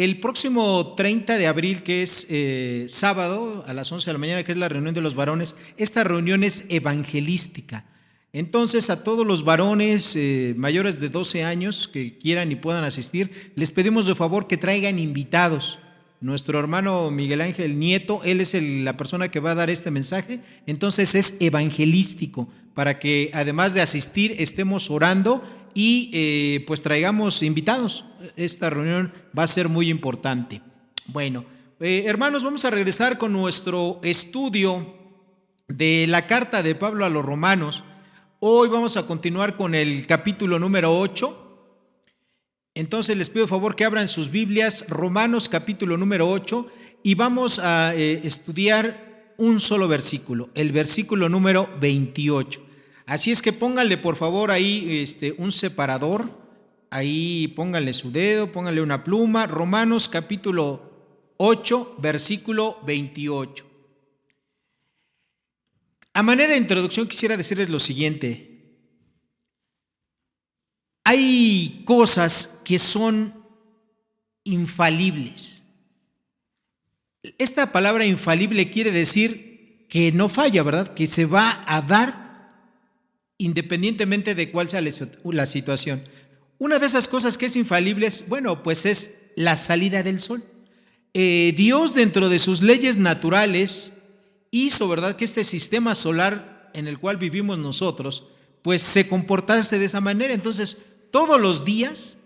el próximo 30 de abril, que es sábado, a las 11 de la mañana, que es la reunión de los varones, esta reunión es evangelística. Entonces, a todos los varones mayores de 12 años que quieran y puedan asistir, les pedimos de favor que traigan invitados. Nuestro hermano Miguel Ángel Nieto, él es la persona que va a dar este mensaje, entonces es evangelístico, para que además de asistir estemos orando y pues traigamos invitados. Esta reunión va a ser muy importante. Bueno, hermanos, vamos a regresar con nuestro estudio de la carta de Pablo a los Romanos. Hoy vamos a continuar con el capítulo número 8. Entonces les pido por favor que abran sus Biblias, Romanos capítulo número 8, y vamos a estudiar un solo versículo, el versículo número 28. Así es que pónganle por favor ahí un separador, ahí pónganle su dedo, pónganle una pluma, Romanos capítulo 8, versículo 28. A manera de introducción quisiera decirles lo siguiente. Hay cosas que son infalibles. Esta palabra infalible quiere decir que no falla, ¿verdad? Que se va a dar independientemente de cuál sea la situación. Una de esas cosas que es infalible, bueno, pues es la salida del sol. Dios, dentro de sus leyes naturales, hizo, ¿verdad?, que este sistema solar en el cual vivimos nosotros, pues se comportase de esa manera. Entonces, todos los días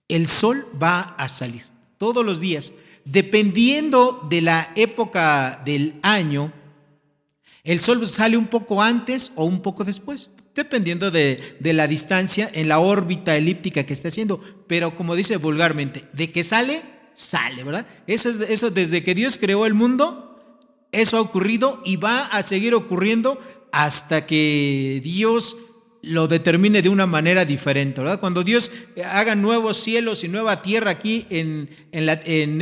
el sol va a salir, todos los días. Dependiendo de la época del año, el sol sale un poco antes o un poco después, dependiendo de la distancia en la órbita elíptica que esté haciendo. Pero como dice vulgarmente, de que sale, sale, ¿verdad? Eso desde que Dios creó el mundo. Eso ha ocurrido y va a seguir ocurriendo hasta que Dios lo determine de una manera diferente, ¿verdad? Cuando Dios haga nuevos cielos y nueva tierra aquí en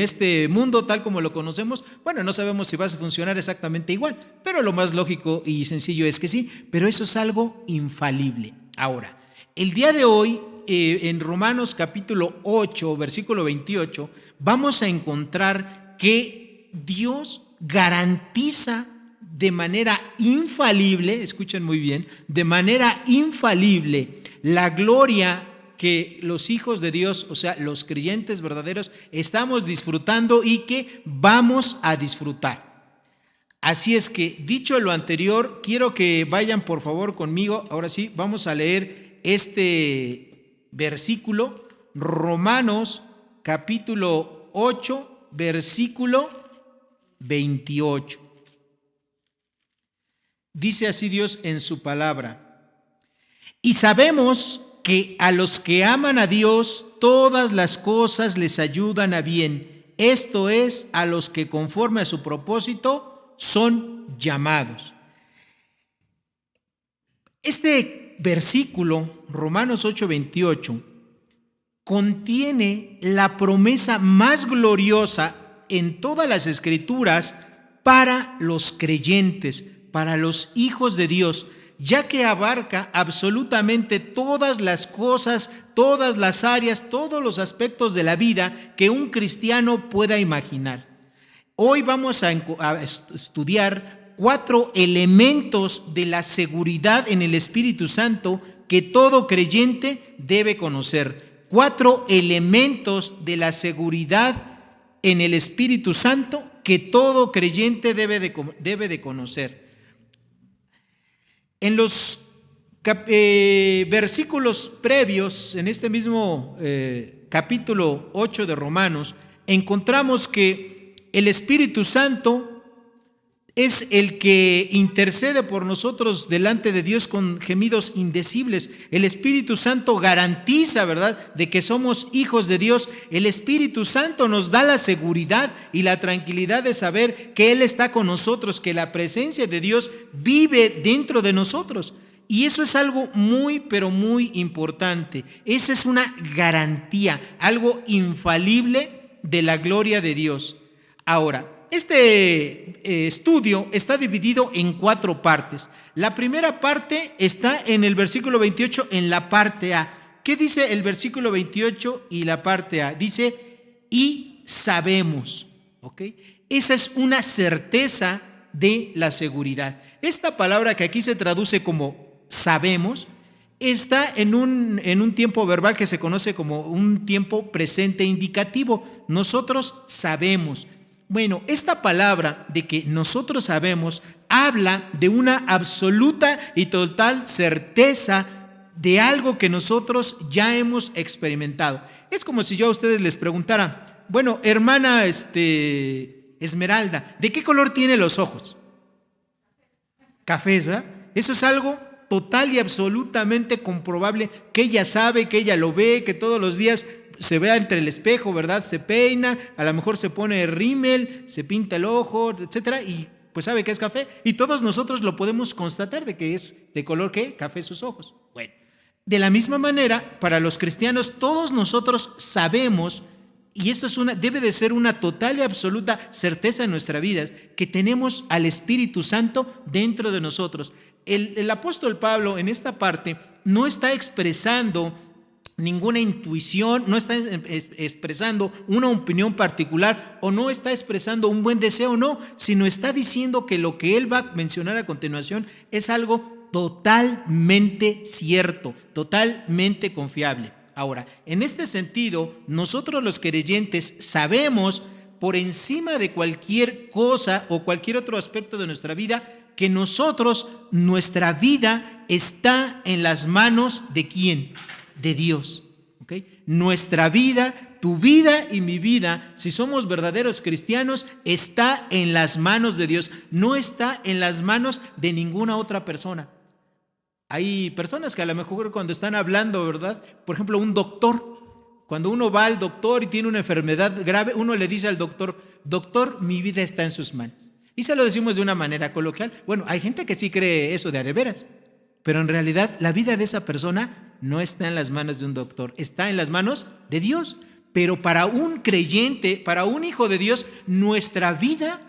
este mundo tal como lo conocemos, bueno, no sabemos si va a funcionar exactamente igual, pero lo más lógico y sencillo es que sí, pero eso es algo infalible. Ahora, el día de hoy, en Romanos capítulo 8, versículo 28, vamos a encontrar que Dios garantiza de manera infalible, escuchen muy bien, de manera infalible la gloria que los hijos de Dios, o sea, los creyentes verdaderos, estamos disfrutando y que vamos a disfrutar. Así es que, dicho lo anterior, quiero que vayan por favor conmigo. Ahora sí, vamos a leer este versículo, Romanos capítulo 8, versículo 28. Dice así Dios en su palabra: y sabemos que a los que aman a Dios todas las cosas les ayudan a bien, esto es, a los que conforme a su propósito son llamados. Este versículo, Romanos 8:28, contiene la promesa más gloriosa en todas las escrituras para los creyentes, para los hijos de Dios, ya que abarca absolutamente todas las cosas, todas las áreas, todos los aspectos de la vida que un cristiano pueda imaginar. Hoy vamos a estudiar 4 elementos de la seguridad en el Espíritu Santo que todo creyente debe conocer. 4 elementos de la seguridad en el Espíritu Santo que todo creyente debe de conocer. En los versículos previos, en este mismo capítulo 8 de Romanos, encontramos que el Espíritu Santo es el que intercede por nosotros delante de Dios con gemidos indecibles. El Espíritu Santo garantiza, ¿verdad?, de que somos hijos de Dios. El Espíritu Santo nos da la seguridad y la tranquilidad de saber que Él está con nosotros, que la presencia de Dios vive dentro de nosotros. Y eso es algo muy, pero muy importante. Esa es una garantía, algo infalible de la gloria de Dios. Ahora, este estudio está dividido en 4 partes. La primera parte está en el versículo 28, en la parte A. ¿Qué dice el versículo 28 y la parte A? Dice: y sabemos, ¿ok? Esa es una certeza de la seguridad. Esta palabra que aquí se traduce como sabemos, está en un tiempo verbal que se conoce como un tiempo presente indicativo. Nosotros sabemos. Bueno, esta palabra de que nosotros sabemos habla de una absoluta y total certeza de algo que nosotros ya hemos experimentado. Es como si yo a ustedes les preguntara, bueno, hermana Esmeralda, ¿de qué color tiene los ojos? Cafés, ¿verdad? Eso es algo total y absolutamente comprobable, que ella sabe, que ella lo ve, que todos los días se vea entre el espejo, ¿verdad? Se peina, a lo mejor se pone rímel, se pinta el ojo, etcétera, y pues sabe que es café. Y todos nosotros lo podemos constatar de que es de color, ¿qué? Café sus ojos. Bueno, de la misma manera, para los cristianos, todos nosotros sabemos, y esto debe de ser una total y absoluta certeza en nuestra vida, que tenemos al Espíritu Santo dentro de nosotros. El apóstol Pablo en esta parte no está expresando ninguna intuición, no está expresando una opinión particular o no está expresando un buen deseo, no, sino está diciendo que lo que él va a mencionar a continuación es algo totalmente cierto, totalmente confiable. Ahora, en este sentido, nosotros los creyentes sabemos por encima de cualquier cosa o cualquier otro aspecto de nuestra vida que nuestra vida está en las manos de ¿quién? De Dios. ¿Okay? Nuestra vida, tu vida y mi vida, si somos verdaderos cristianos, está en las manos de Dios, no está en las manos de ninguna otra persona. Hay personas que a lo mejor cuando están hablando, ¿verdad? Por ejemplo, un doctor, cuando uno va al doctor y tiene una enfermedad grave, uno le dice al doctor, doctor, mi vida está en sus manos. Y se lo decimos de una manera coloquial. Bueno, hay gente que sí cree eso de a de veras, pero en realidad la vida de esa persona no está en las manos de un doctor, está en las manos de Dios. Pero para un creyente, para un hijo de Dios, nuestra vida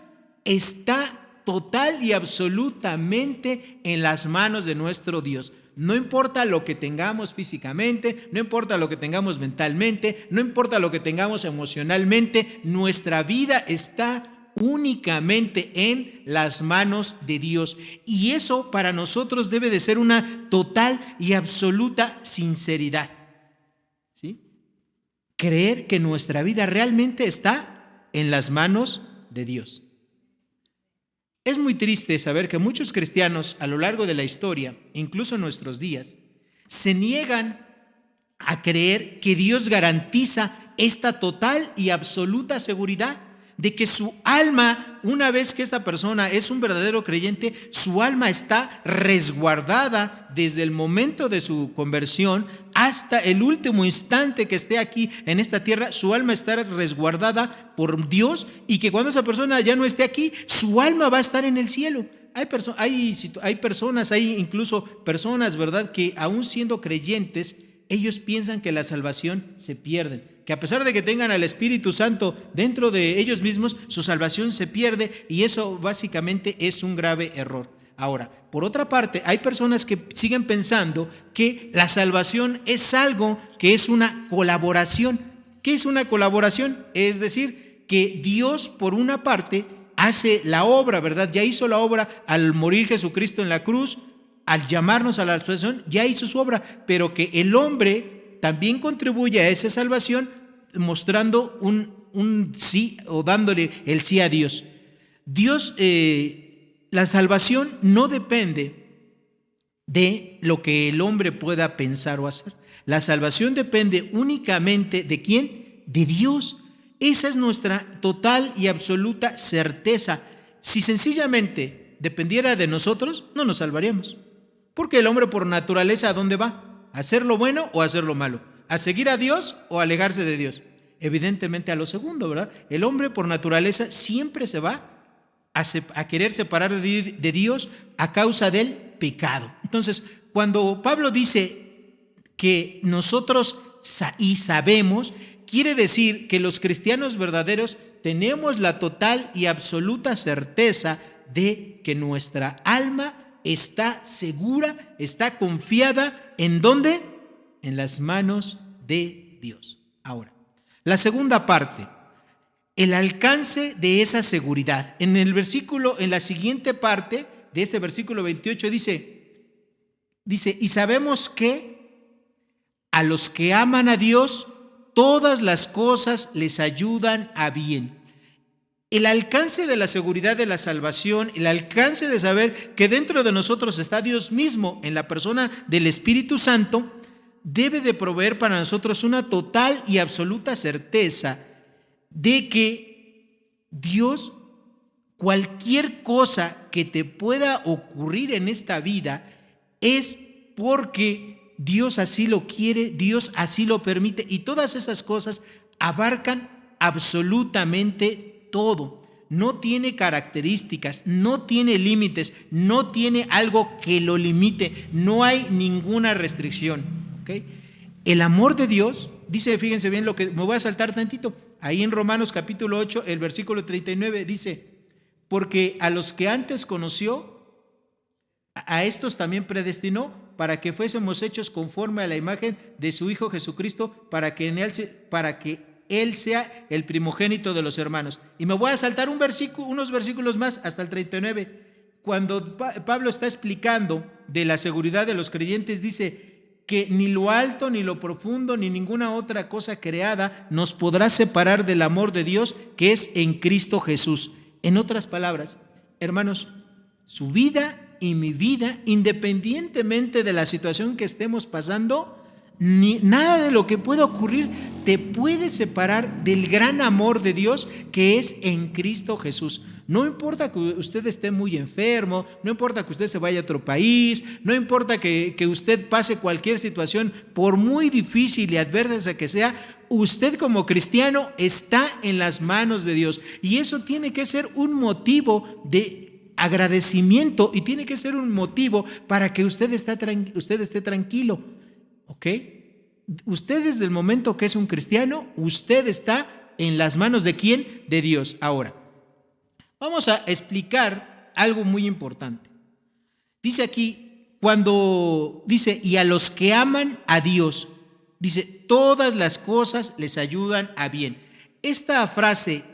está total y absolutamente en las manos de nuestro Dios. No importa lo que tengamos físicamente, no importa lo que tengamos mentalmente, no importa lo que tengamos emocionalmente, nuestra vida está únicamente en las manos de Dios. Y eso para nosotros debe de ser una total y absoluta sinceridad. ¿Sí? Creer que nuestra vida realmente está en las manos de Dios. Es muy triste saber que muchos cristianos a lo largo de la historia, incluso en nuestros días, se niegan a creer que Dios garantiza esta total y absoluta seguridad de que su alma, una vez que esta persona es un verdadero creyente, su alma está resguardada desde el momento de su conversión hasta el último instante que esté aquí en esta tierra. Su alma está resguardada por Dios, y que cuando esa persona ya no esté aquí, su alma va a estar en el cielo. Hay incluso personas, ¿verdad?, que aún siendo creyentes, ellos piensan que la salvación se pierde, que a pesar de que tengan al Espíritu Santo dentro de ellos mismos, su salvación se pierde, y eso básicamente es un grave error. Ahora, por otra parte, hay personas que siguen pensando que la salvación es algo que es una colaboración. ¿Qué es una colaboración? Es decir, que Dios, por una parte, hace la obra, ¿verdad? Ya hizo la obra al morir Jesucristo en la cruz, al llamarnos a la salvación, ya hizo su obra, pero que el hombre también contribuye a esa salvación mostrando un sí, o dándole el sí a Dios. La salvación no depende de lo que el hombre pueda pensar o hacer. La salvación depende únicamente ¿de quién? De Dios. Esa es nuestra total y absoluta certeza. Si sencillamente dependiera de nosotros, no nos salvaríamos. Porque el hombre por naturaleza, ¿a dónde va? ¿A hacer lo bueno o a hacer lo malo? ¿A seguir a Dios o a alejarse de Dios? Evidentemente a lo segundo, ¿verdad? El hombre por naturaleza siempre se va a querer separar de Dios a causa del pecado. Entonces, cuando Pablo dice que nosotros sabemos, quiere decir que los cristianos verdaderos tenemos la total y absoluta certeza de que nuestra alma está segura, está confiada, ¿en dónde? En las manos de Dios. Ahora, La segunda parte, el alcance de esa seguridad. En la siguiente parte de ese versículo 28 dice, y sabemos que a los que aman a Dios, todas las cosas les ayudan a bien. El alcance de la seguridad de la salvación, el alcance de saber que dentro de nosotros está Dios mismo en la persona del Espíritu Santo, debe de proveer para nosotros una total y absoluta certeza de que Dios, cualquier cosa que te pueda ocurrir en esta vida, es porque Dios así lo quiere, Dios así lo permite, y todas esas cosas abarcan absolutamente todo. No tiene características, no tiene límites, no tiene algo que lo limite, no hay ninguna restricción. ¿Okay? El amor de Dios, dice, fíjense bien lo que, me voy a saltar tantito, ahí en Romanos capítulo 8, el versículo 39 dice, porque a los que antes conoció, a estos también predestinó para que fuésemos hechos conforme a la imagen de su Hijo Jesucristo, para que Él sea el primogénito de los hermanos. Y me voy a saltar unos versículos más hasta el 39. Cuando Pablo está explicando de la seguridad de los creyentes, dice que ni lo alto, ni lo profundo, ni ninguna otra cosa creada nos podrá separar del amor de Dios que es en Cristo Jesús. En otras palabras, hermanos, su vida y mi vida, independientemente de la situación que estemos pasando, nada de lo que pueda ocurrir te puede separar del gran amor de Dios que es en Cristo Jesús. No importa que usted esté muy enfermo, no importa que usted se vaya a otro país, no importa que usted pase cualquier situación, por muy difícil y adversa que sea, usted como cristiano está en las manos de Dios. Y eso tiene que ser un motivo de agradecimiento y tiene que ser un motivo para que usted esté tranquilo. ¿Ok? Usted desde el momento que es un cristiano, usted está en las manos ¿de quién? De Dios. Ahora, vamos a explicar algo muy importante. Dice aquí, cuando dice, y a los que aman a Dios, dice, todas las cosas les ayudan a bien. Esta frase,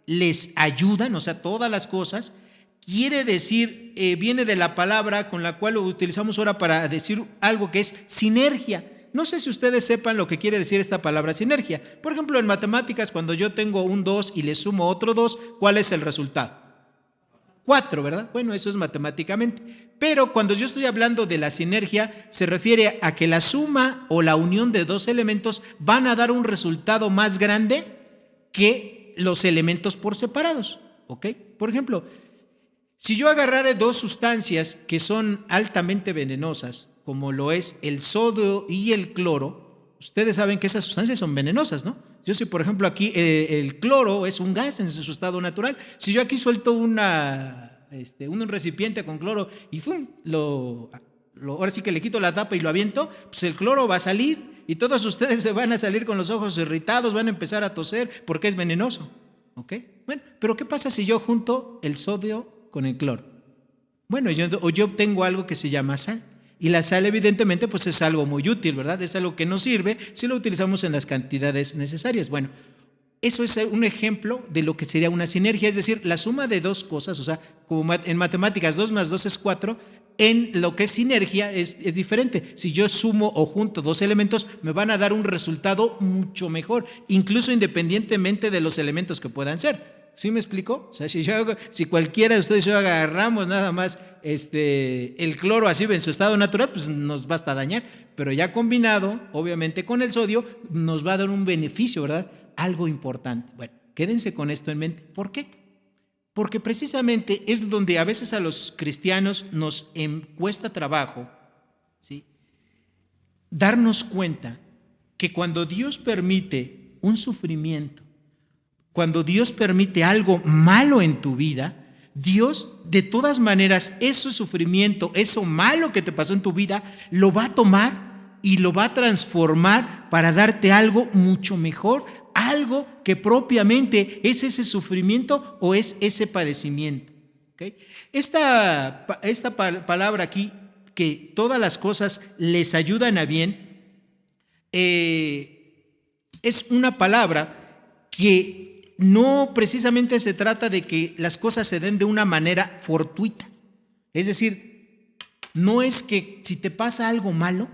les ayudan, o sea, todas las cosas, quiere decir, viene de la palabra con la cual lo utilizamos ahora para decir algo que es sinergia. No sé si ustedes sepan lo que quiere decir esta palabra sinergia. Por ejemplo, en matemáticas, cuando yo tengo un 2 y le sumo otro 2, ¿cuál es el resultado? 4, ¿verdad? Bueno, eso es matemáticamente. Pero cuando yo estoy hablando de la sinergia, se refiere a que la suma o la unión de dos elementos van a dar un resultado más grande que los elementos por separados. ¿Ok? Por ejemplo, si yo agarrara dos sustancias que son altamente venenosas, como lo es el sodio y el cloro, ustedes saben que esas sustancias son venenosas, ¿no? Yo si, por ejemplo, aquí el cloro es un gas en su estado natural. Si yo aquí suelto un recipiente con cloro y ¡fum! Ahora sí que le quito la tapa y lo aviento, pues el cloro va a salir y todos ustedes se van a salir con los ojos irritados, van a empezar a toser porque es venenoso. ¿Ok? Bueno, pero ¿qué pasa si yo junto el sodio con el cloro? Bueno, yo obtengo algo que se llama sal. Y la sal evidentemente pues es algo muy útil, ¿verdad? Es algo que nos sirve si lo utilizamos en las cantidades necesarias. Bueno, eso es un ejemplo de lo que sería una sinergia, es decir, la suma de dos cosas, o sea, como en matemáticas 2 más 2 es 4, en lo que es sinergia es diferente. Si yo sumo o junto dos elementos, me van a dar un resultado mucho mejor, incluso independientemente de los elementos que puedan ser. ¿Sí me explico? O sea, si cualquiera de ustedes y yo agarramos nada más el cloro así en su estado natural, pues nos va a dañar. Pero ya combinado, obviamente, con el sodio, nos va a dar un beneficio, ¿verdad? Algo importante. Bueno, quédense con esto en mente. ¿Por qué? Porque precisamente es donde a veces a los cristianos nos cuesta trabajo, ¿sí?, darnos cuenta que cuando Dios permite un sufrimiento, cuando Dios permite algo malo en tu vida, Dios de todas maneras ese sufrimiento, eso malo que te pasó en tu vida, lo va a tomar y lo va a transformar para darte algo mucho mejor, algo que propiamente es ese sufrimiento o es ese padecimiento. ¿Okay? Esta palabra aquí, que todas las cosas les ayudan a bien, es una palabra que no precisamente se trata de que las cosas se den de una manera fortuita. Es decir, no es que si te pasa algo malo,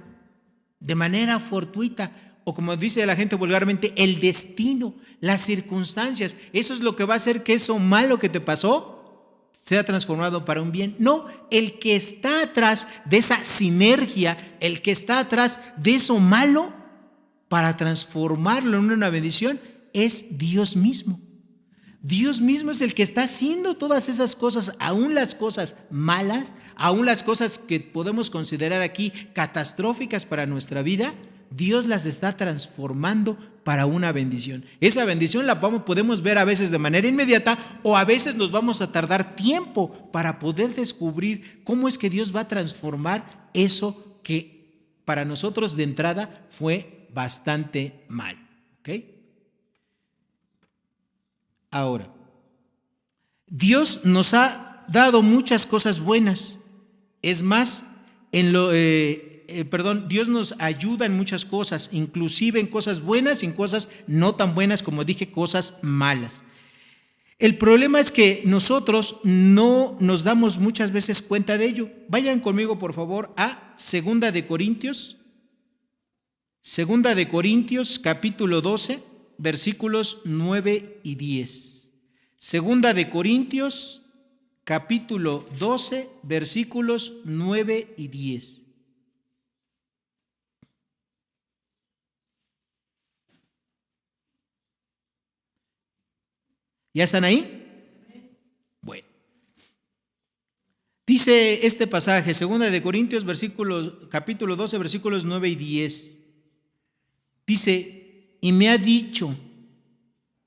de manera fortuita, o como dice la gente vulgarmente, el destino, las circunstancias, eso es lo que va a hacer que eso malo que te pasó sea transformado para un bien. No, el que está atrás de esa sinergia, el que está atrás de eso malo para transformarlo en una bendición, es Dios mismo. Dios mismo es el que está haciendo todas esas cosas, aún las cosas malas, aún las cosas que podemos considerar aquí catastróficas para nuestra vida. Dios las está transformando para una bendición. Esa bendición la podemos ver a veces de manera inmediata, o a veces nos vamos a tardar tiempo para poder descubrir cómo es que Dios va a transformar eso que para nosotros de entrada fue bastante mal. ¿Ok? Ahora, Dios nos ha dado muchas cosas buenas. Es más, Dios nos ayuda en muchas cosas, inclusive en cosas buenas y en cosas no tan buenas, como dije, cosas malas. El problema es que nosotros no nos damos muchas veces cuenta de ello. Vayan conmigo, por favor, a Segunda de Corintios capítulo 12, versículos 9 y 10. Segunda de Corintios capítulo 12, versículos 9 y 10. ¿Ya están ahí? Bueno. Dice este pasaje, Segunda de Corintios, capítulo 12, versículos 9 y 10. Dice, y me ha dicho,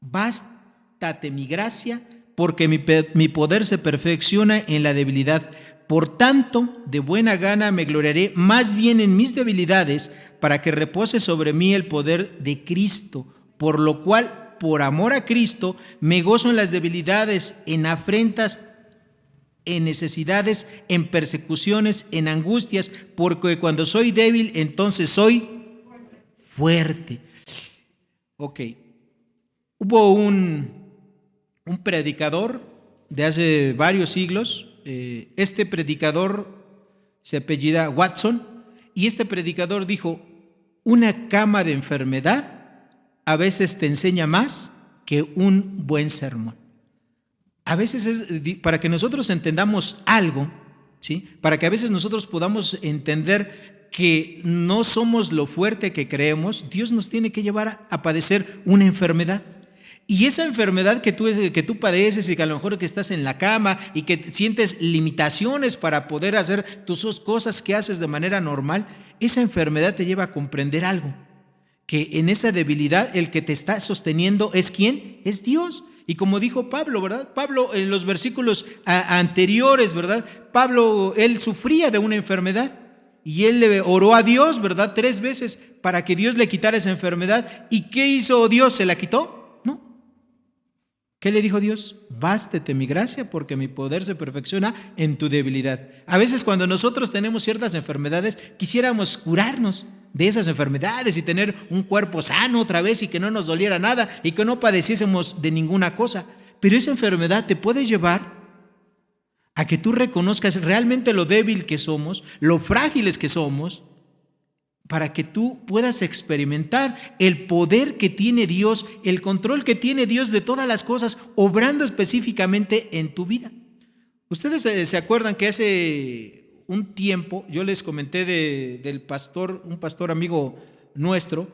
bástate mi gracia, porque mi poder se perfecciona en la debilidad. Por tanto, de buena gana me gloriaré más bien en mis debilidades, para que repose sobre mí el poder de Cristo. Por lo cual, por amor a Cristo, me gozo en las debilidades, en afrentas, en necesidades, en persecuciones, en angustias, porque cuando soy débil, entonces soy fuerte. Ok. Hubo un predicador de hace varios siglos. Este predicador se apellida Watson, y este predicador dijo: una cama de enfermedad a veces te enseña más que un buen sermón. A veces es para que nosotros entendamos algo, ¿sí? Para que a veces nosotros podamos entender que no somos lo fuerte que creemos, Dios nos tiene que llevar a padecer una enfermedad. Y esa enfermedad que tú padeces, y que a lo mejor que estás en la cama y que sientes limitaciones para poder hacer tus cosas que haces de manera normal, esa enfermedad te lleva a comprender algo, que en esa debilidad el que te está sosteniendo es ¿quién? Es Dios. Y como dijo Pablo, ¿verdad? Pablo en los versículos anteriores, ¿verdad? Pablo, él sufría de una enfermedad y él le oró a Dios, ¿verdad? 3 veces para que Dios le quitara esa enfermedad. ¿Y qué hizo Dios? ¿Se la quitó? No. ¿Qué le dijo Dios? Bástate mi gracia, porque mi poder se perfecciona en tu debilidad. A veces cuando nosotros tenemos ciertas enfermedades, quisiéramos curarnos de esas enfermedades y tener un cuerpo sano otra vez y que no nos doliera nada y que no padeciésemos de ninguna cosa. Pero esa enfermedad te puede llevar a que tú reconozcas realmente lo débil que somos, lo frágiles que somos, para que tú puedas experimentar el poder que tiene Dios, el control que tiene Dios de todas las cosas, obrando específicamente en tu vida. Ustedes se acuerdan que hace un tiempo yo les comenté del pastor, un pastor amigo nuestro,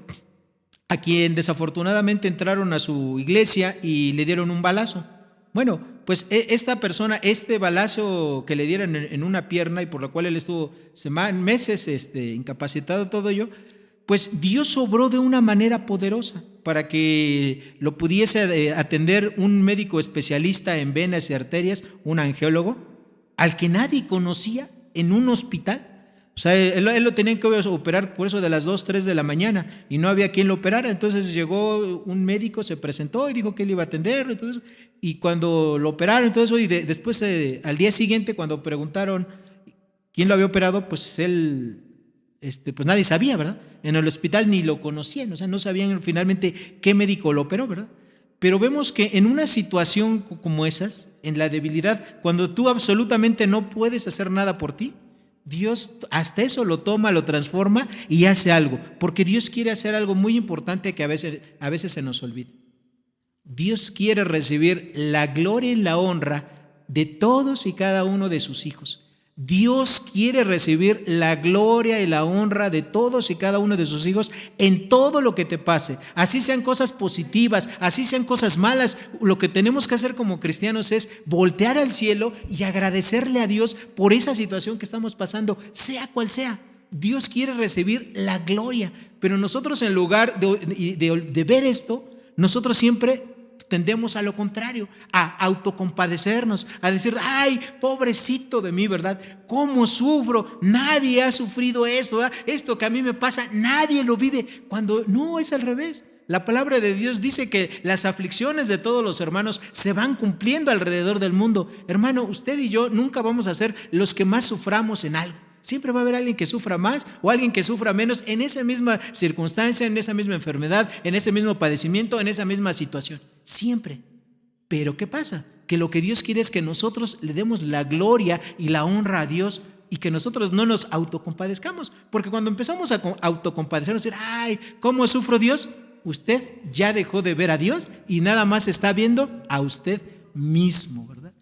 a quien desafortunadamente entraron a su iglesia y le dieron un balazo. Bueno, pues esta persona, este balazo que le dieron en una pierna y por la cual él estuvo meses incapacitado, todo ello, pues Dios obró de una manera poderosa para que lo pudiese atender un médico especialista en venas y arterias, un angiólogo, al que nadie conocía en un hospital. O sea, él lo tenían que operar por eso de las 2, 3 de la mañana y no había quien lo operara. Entonces llegó un médico, se presentó y dijo que él iba a atender. Entonces, y cuando lo operaron, entonces, y después al día siguiente, cuando preguntaron quién lo había operado, pues él, pues nadie sabía, ¿verdad? En el hospital ni lo conocían, o sea, no sabían finalmente qué médico lo operó, ¿verdad? Pero vemos que en una situación como esas, en la debilidad, cuando tú absolutamente no puedes hacer nada por ti, Dios hasta eso lo toma, lo transforma y hace algo, porque Dios quiere hacer algo muy importante que a veces se nos olvida. Dios quiere recibir la gloria y la honra de todos y cada uno de sus hijos. Dios quiere recibir la gloria y la honra de todos y cada uno de sus hijos en todo lo que te pase. Así sean cosas positivas, así sean cosas malas. Lo que tenemos que hacer como cristianos es voltear al cielo y agradecerle a Dios por esa situación que estamos pasando, sea cual sea. Dios quiere recibir la gloria, pero nosotros en lugar de ver esto, nosotros siempre tendemos a lo contrario, a autocompadecernos, a decir, ay, pobrecito de mí, ¿verdad? ¿Cómo sufro? Nadie ha sufrido esto, ¿verdad? Esto que a mí me pasa, nadie lo vive. Cuando no, es al revés. La palabra de Dios dice que las aflicciones de todos los hermanos se van cumpliendo alrededor del mundo. Hermano, usted y yo nunca vamos a ser los que más suframos en algo. Siempre va a haber alguien que sufra más o alguien que sufra menos en esa misma circunstancia, en esa misma enfermedad, en ese mismo padecimiento, en esa misma situación. Siempre. Pero ¿qué pasa? Que lo que Dios quiere es que nosotros le demos la gloria y la honra a Dios y que nosotros no nos autocompadezcamos. Porque cuando empezamos a autocompadecernos, decir, ay, ¿cómo sufro Dios? Usted ya dejó de ver a Dios y nada más está viendo a usted mismo, ¿verdad?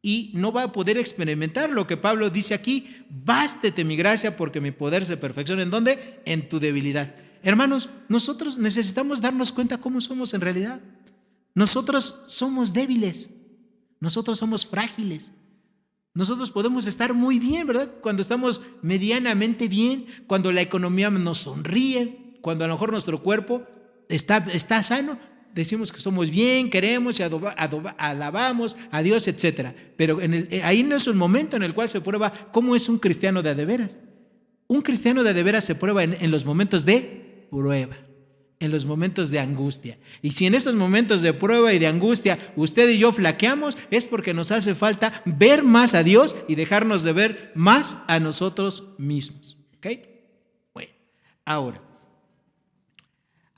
Y no va a poder experimentar lo que Pablo dice aquí, bástete mi gracia porque mi poder se perfecciona. ¿En dónde? En tu debilidad. Hermanos, nosotros necesitamos darnos cuenta cómo somos en realidad. Nosotros somos débiles, nosotros somos frágiles. Nosotros podemos estar muy bien, ¿verdad? Cuando estamos medianamente bien, cuando la economía nos sonríe, cuando a lo mejor nuestro cuerpo está sano, decimos que somos bien, queremos y alabamos a Dios, etc. Pero ahí no es un momento en el cual se prueba cómo es un cristiano de veras. Un cristiano de veras se prueba en los momentos de prueba, en los momentos de angustia. Y si en estos momentos de prueba y de angustia usted y yo flaqueamos, es porque nos hace falta ver más a Dios y dejarnos de ver más a nosotros mismos. ¿Ok? Bueno, ahora,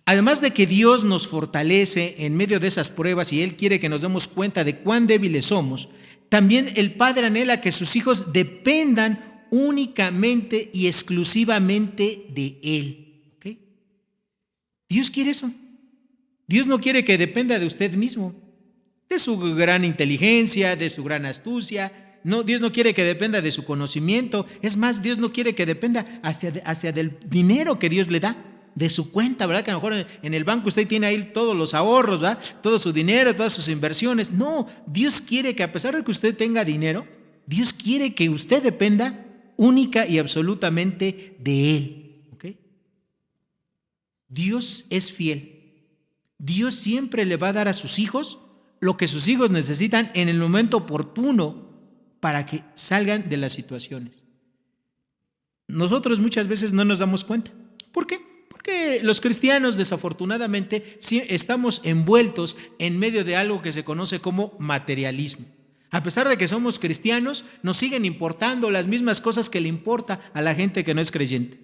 además de que Dios nos fortalece en medio de esas pruebas y Él quiere que nos demos cuenta de cuán débiles somos, también el Padre anhela que sus hijos dependan únicamente y exclusivamente de Él. ¿Okay? Dios quiere eso. Dios no quiere que dependa de usted mismo, de su gran inteligencia, de su gran astucia. No, Dios no quiere que dependa de su conocimiento. Es más, Dios no quiere que dependa hacia del dinero que Dios le da, de su cuenta, ¿verdad? Que a lo mejor en el banco usted tiene ahí todos los ahorros, ¿verdad? Todo su dinero, todas sus inversiones. No, Dios quiere que a pesar de que usted tenga dinero, Dios quiere que usted dependa única y absolutamente de Él. ¿Ok? Dios es fiel. Dios siempre le va a dar a sus hijos lo que sus hijos necesitan en el momento oportuno para que salgan de las situaciones. Nosotros muchas veces no nos damos cuenta. ¿Por qué? Porque los cristianos desafortunadamente sí estamos envueltos en medio de algo que se conoce como materialismo. A pesar de que somos cristianos, nos siguen importando las mismas cosas que le importa a la gente que no es creyente.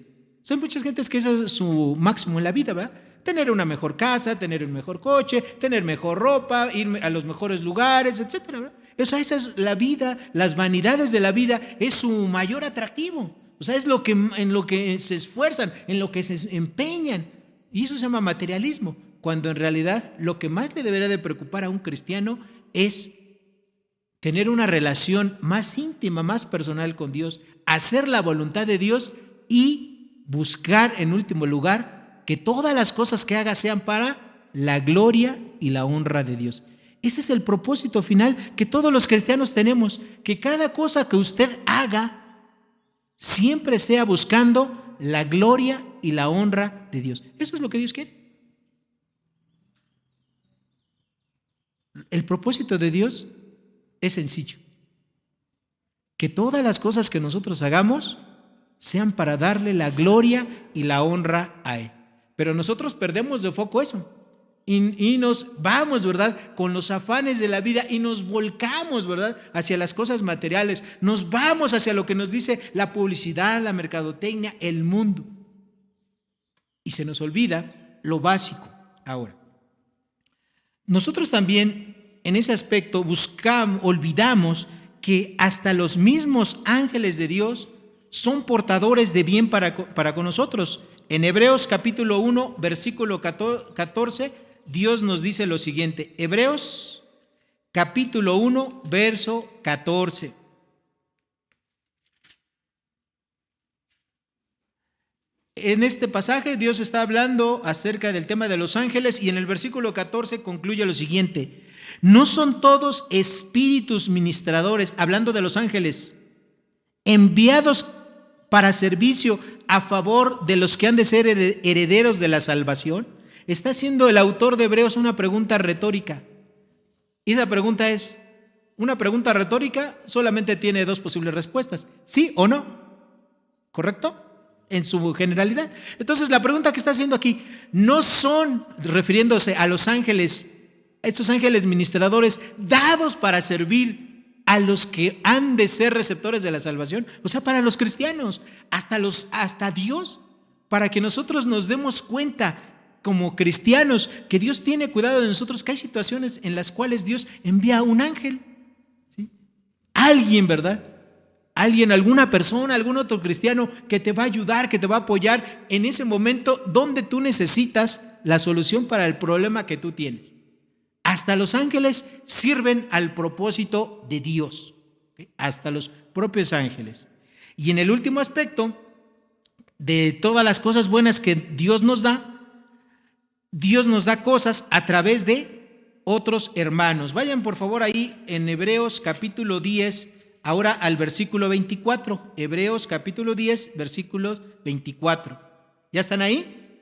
Hay muchas gentes que eso es su máximo en la vida, ¿verdad? Tener una mejor casa, tener un mejor coche, tener mejor ropa, ir a los mejores lugares, etcétera, ¿verdad? O sea, esa es la vida, las vanidades de la vida es su mayor atractivo. O sea, es en lo que se esfuerzan, en lo que se empeñan. Y eso se llama materialismo, cuando en realidad lo que más le debería de preocupar a un cristiano es tener una relación más íntima, más personal con Dios, hacer la voluntad de Dios y buscar en último lugar que todas las cosas que haga sean para la gloria y la honra de Dios. Ese es el propósito final que todos los cristianos tenemos, que cada cosa que usted haga siempre sea buscando la gloria y la honra de Dios. Eso es lo que Dios quiere. El propósito de Dios es sencillo. Que todas las cosas que nosotros hagamos sean para darle la gloria y la honra a Él. Pero nosotros perdemos de foco eso. Y nos vamos, ¿verdad?, con los afanes de la vida y nos volcamos, ¿verdad?, hacia las cosas materiales. Nos vamos hacia lo que nos dice la publicidad, la mercadotecnia, el mundo. Y se nos olvida lo básico. Ahora, nosotros también en ese aspecto olvidamos que hasta los mismos ángeles de Dios son portadores de bien para con nosotros. En Hebreos capítulo 1, versículo 14, Dios nos dice lo siguiente. Hebreos capítulo 1, verso 14. En este pasaje Dios está hablando acerca del tema de los ángeles y en el versículo 14 concluye lo siguiente: ¿no son todos espíritus ministradores, hablando de los ángeles, enviados para servicio a favor de los que han de ser herederos de la salvación? Está haciendo el autor de Hebreos una pregunta retórica. Y esa pregunta es, una pregunta retórica solamente tiene dos posibles respuestas: sí o no. ¿Correcto? En su generalidad. Entonces la pregunta que está haciendo aquí, ¿no son, refiriéndose a los ángeles, estos ángeles ministradores dados para servir a los que han de ser receptores de la salvación? O sea, para los cristianos, hasta Dios, para que nosotros nos demos cuenta como cristianos que Dios tiene cuidado de nosotros, que hay situaciones en las cuales Dios envía a un ángel, ¿sí? Alguien, ¿verdad? Alguien, alguna persona, algún otro cristiano que te va a ayudar, que te va a apoyar en ese momento donde tú necesitas la solución para el problema que tú tienes. Hasta los ángeles sirven al propósito de Dios, ¿okay? Hasta los propios ángeles. Y en el último aspecto de todas las cosas buenas que Dios nos da cosas a través de otros hermanos. Vayan por favor ahí en Hebreos capítulo 10, ahora al versículo 24. Hebreos capítulo 10, versículo 24. ¿Ya están ahí?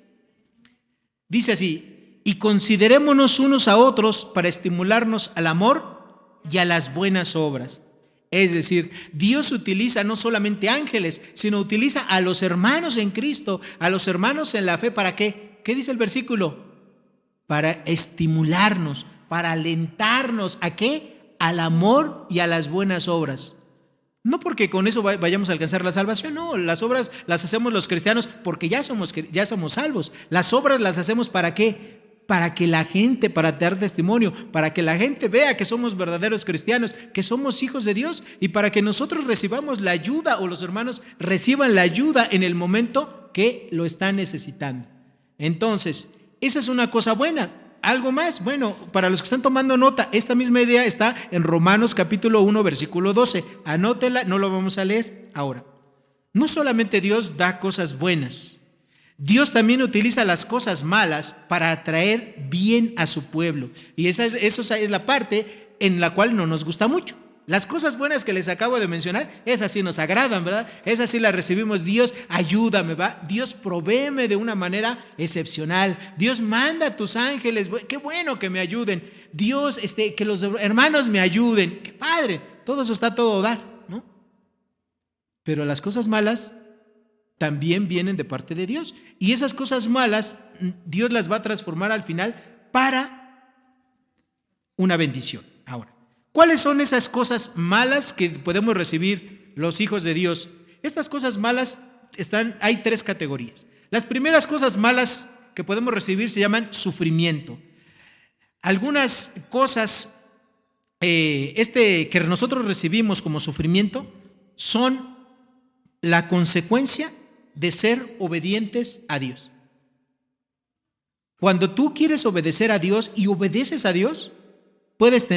Dice así: y considerémonos unos a otros para estimularnos al amor y a las buenas obras. Es decir, Dios utiliza no solamente ángeles, sino utiliza a los hermanos en Cristo, a los hermanos en la fe. ¿Para qué? ¿Qué dice el versículo? Para estimularnos, para alentarnos. ¿A qué? Al amor y a las buenas obras. No porque con eso vayamos a alcanzar la salvación, no, las obras las hacemos los cristianos porque ya somos salvos. Las obras las hacemos ¿para qué? Para que la gente, para dar testimonio, para que la gente vea que somos verdaderos cristianos, que somos hijos de Dios, y para que nosotros recibamos la ayuda, o los hermanos reciban la ayuda en el momento que lo están necesitando. Entonces, esa es una cosa buena. ¿Algo más? Bueno, para los que están tomando nota, esta misma idea está en Romanos capítulo 1, versículo 12. Anótela, no lo vamos a leer ahora. No solamente Dios da cosas buenas, Dios también utiliza las cosas malas para atraer bien a su pueblo. Y esa es la parte en la cual no nos gusta mucho. Las cosas buenas que les acabo de mencionar, esas sí nos agradan, ¿verdad? Esas sí las recibimos. Dios, ayúdame, ¿va? Dios, provéeme de una manera excepcional. Dios, manda a tus ángeles. Qué bueno que me ayuden. Dios, que los hermanos me ayuden. Qué padre. Todo eso está todo dar, ¿no? Pero las cosas malas también vienen de parte de Dios. Y esas cosas malas, Dios las va a transformar al final para una bendición. Ahora, ¿cuáles son esas cosas malas que podemos recibir los hijos de Dios? Estas cosas malas hay tres categorías. Las primeras cosas malas que podemos recibir se llaman sufrimiento. Algunas cosas que nosotros recibimos como sufrimiento son la consecuencia de ser obedientes a Dios. Cuando tú quieres obedecer a Dios y obedeces a Dios, puedes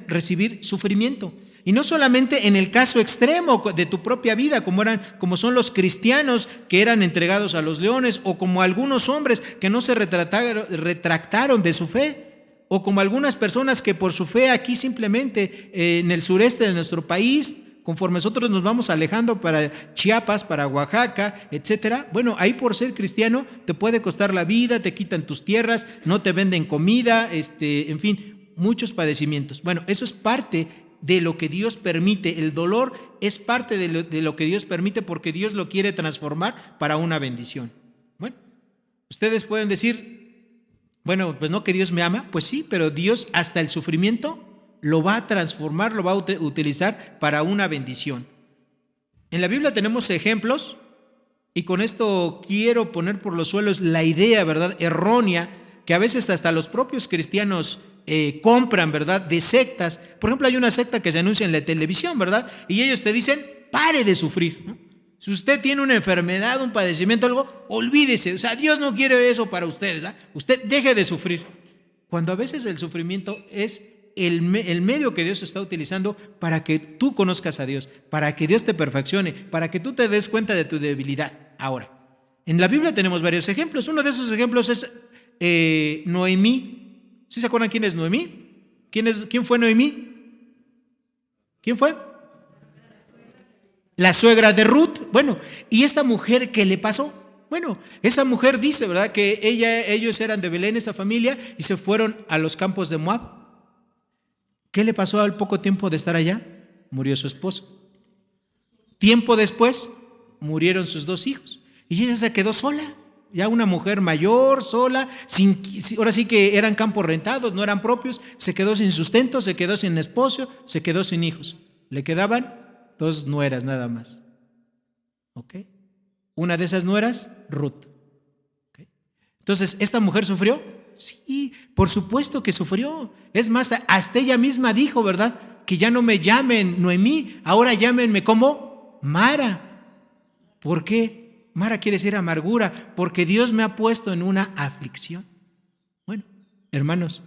recibir sufrimiento. Y no solamente en el caso extremo de tu propia vida, como son los cristianos que eran entregados a los leones, o como algunos hombres que no se retractaron de su fe, o como algunas personas que por su fe aquí simplemente en el sureste de nuestro país, conforme nosotros nos vamos alejando para Chiapas, para Oaxaca, etcétera. Bueno, ahí por ser cristiano te puede costar la vida, te quitan tus tierras, no te venden comida, en fin, muchos padecimientos. Bueno, eso es parte de lo que Dios permite. El dolor es parte de lo que Dios permite, porque Dios lo quiere transformar para una bendición. Bueno, ustedes pueden decir, bueno, pues no, que Dios me ama. Pues sí, pero Dios hasta el sufrimiento lo va a transformar, lo va a utilizar para una bendición. En la Biblia tenemos ejemplos, y con esto quiero poner por los suelos la idea, ¿verdad?, errónea, que a veces hasta los propios cristianos compran, ¿verdad?, de sectas. Por ejemplo, hay una secta que se anuncia en la televisión, ¿verdad? Y ellos te dicen, pare de sufrir, ¿no? Si usted tiene una enfermedad, un padecimiento, algo, olvídese. O sea, Dios no quiere eso para usted, ¿verdad? Usted deje de sufrir. Cuando a veces el sufrimiento es el medio que Dios está utilizando para que tú conozcas a Dios, para que Dios te perfeccione, para que tú te des cuenta de tu debilidad. Ahora, en la Biblia tenemos varios ejemplos. Uno de esos ejemplos es Noemí. ¿Sí se acuerdan quién es Noemí? ¿Quién fue Noemí? ¿Quién fue? La suegra de Ruth. Bueno, ¿y esta mujer qué le pasó? Bueno, esa mujer dice, ¿verdad?, que ellos eran de Belén, esa familia, y se fueron a los campos de Moab. ¿Qué le pasó al poco tiempo de estar allá? Murió su esposo. Tiempo después, murieron sus 2 hijos. Y ella se quedó sola, ya una mujer mayor, sola, ahora sí que eran campos rentados, no eran propios, se quedó sin sustento, se quedó sin esposo, se quedó sin hijos. Le quedaban 2 nueras nada más. ¿Ok? Una de esas nueras, Ruth. ¿Ok? Entonces, ¿esta mujer sufrió? Sí, por supuesto que sufrió. Es más, hasta ella misma dijo, ¿verdad?, que ya no me llamen Noemí, ahora llámenme como Mara. ¿Por qué? Mara quiere decir amargura, porque Dios me ha puesto en una aflicción. Bueno, hermanos,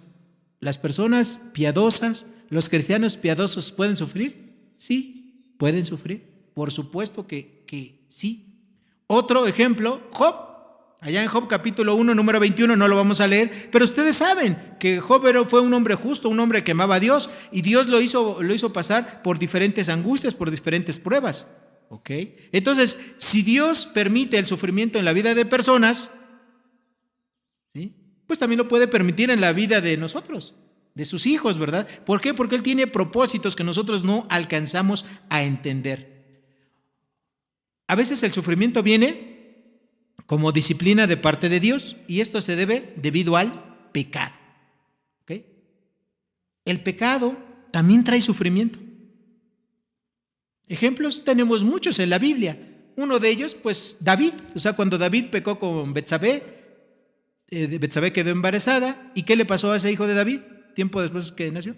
las personas piadosas, los cristianos piadosos, ¿pueden sufrir? Sí, pueden sufrir. Por supuesto que sí. Otro ejemplo, Job. Allá en Job capítulo 1, número 21, no lo vamos a leer, pero ustedes saben que Job fue un hombre justo, un hombre que amaba a Dios, y Dios lo hizo pasar por diferentes angustias, por diferentes pruebas. ¿Ok? Entonces, si Dios permite el sufrimiento en la vida de personas, ¿sí?, pues también lo puede permitir en la vida de nosotros, de sus hijos, ¿verdad? ¿Por qué? Porque Él tiene propósitos que nosotros no alcanzamos a entender. A veces el sufrimiento viene como disciplina de parte de Dios, y esto se debe debido al pecado. ¿Ok? El pecado también trae sufrimiento. Ejemplos tenemos muchos en la Biblia. Uno de ellos, pues David. O sea, cuando David pecó con Betsabé, Betsabé quedó embarazada. ¿Y qué le pasó a ese hijo de David? Tiempo después que nació.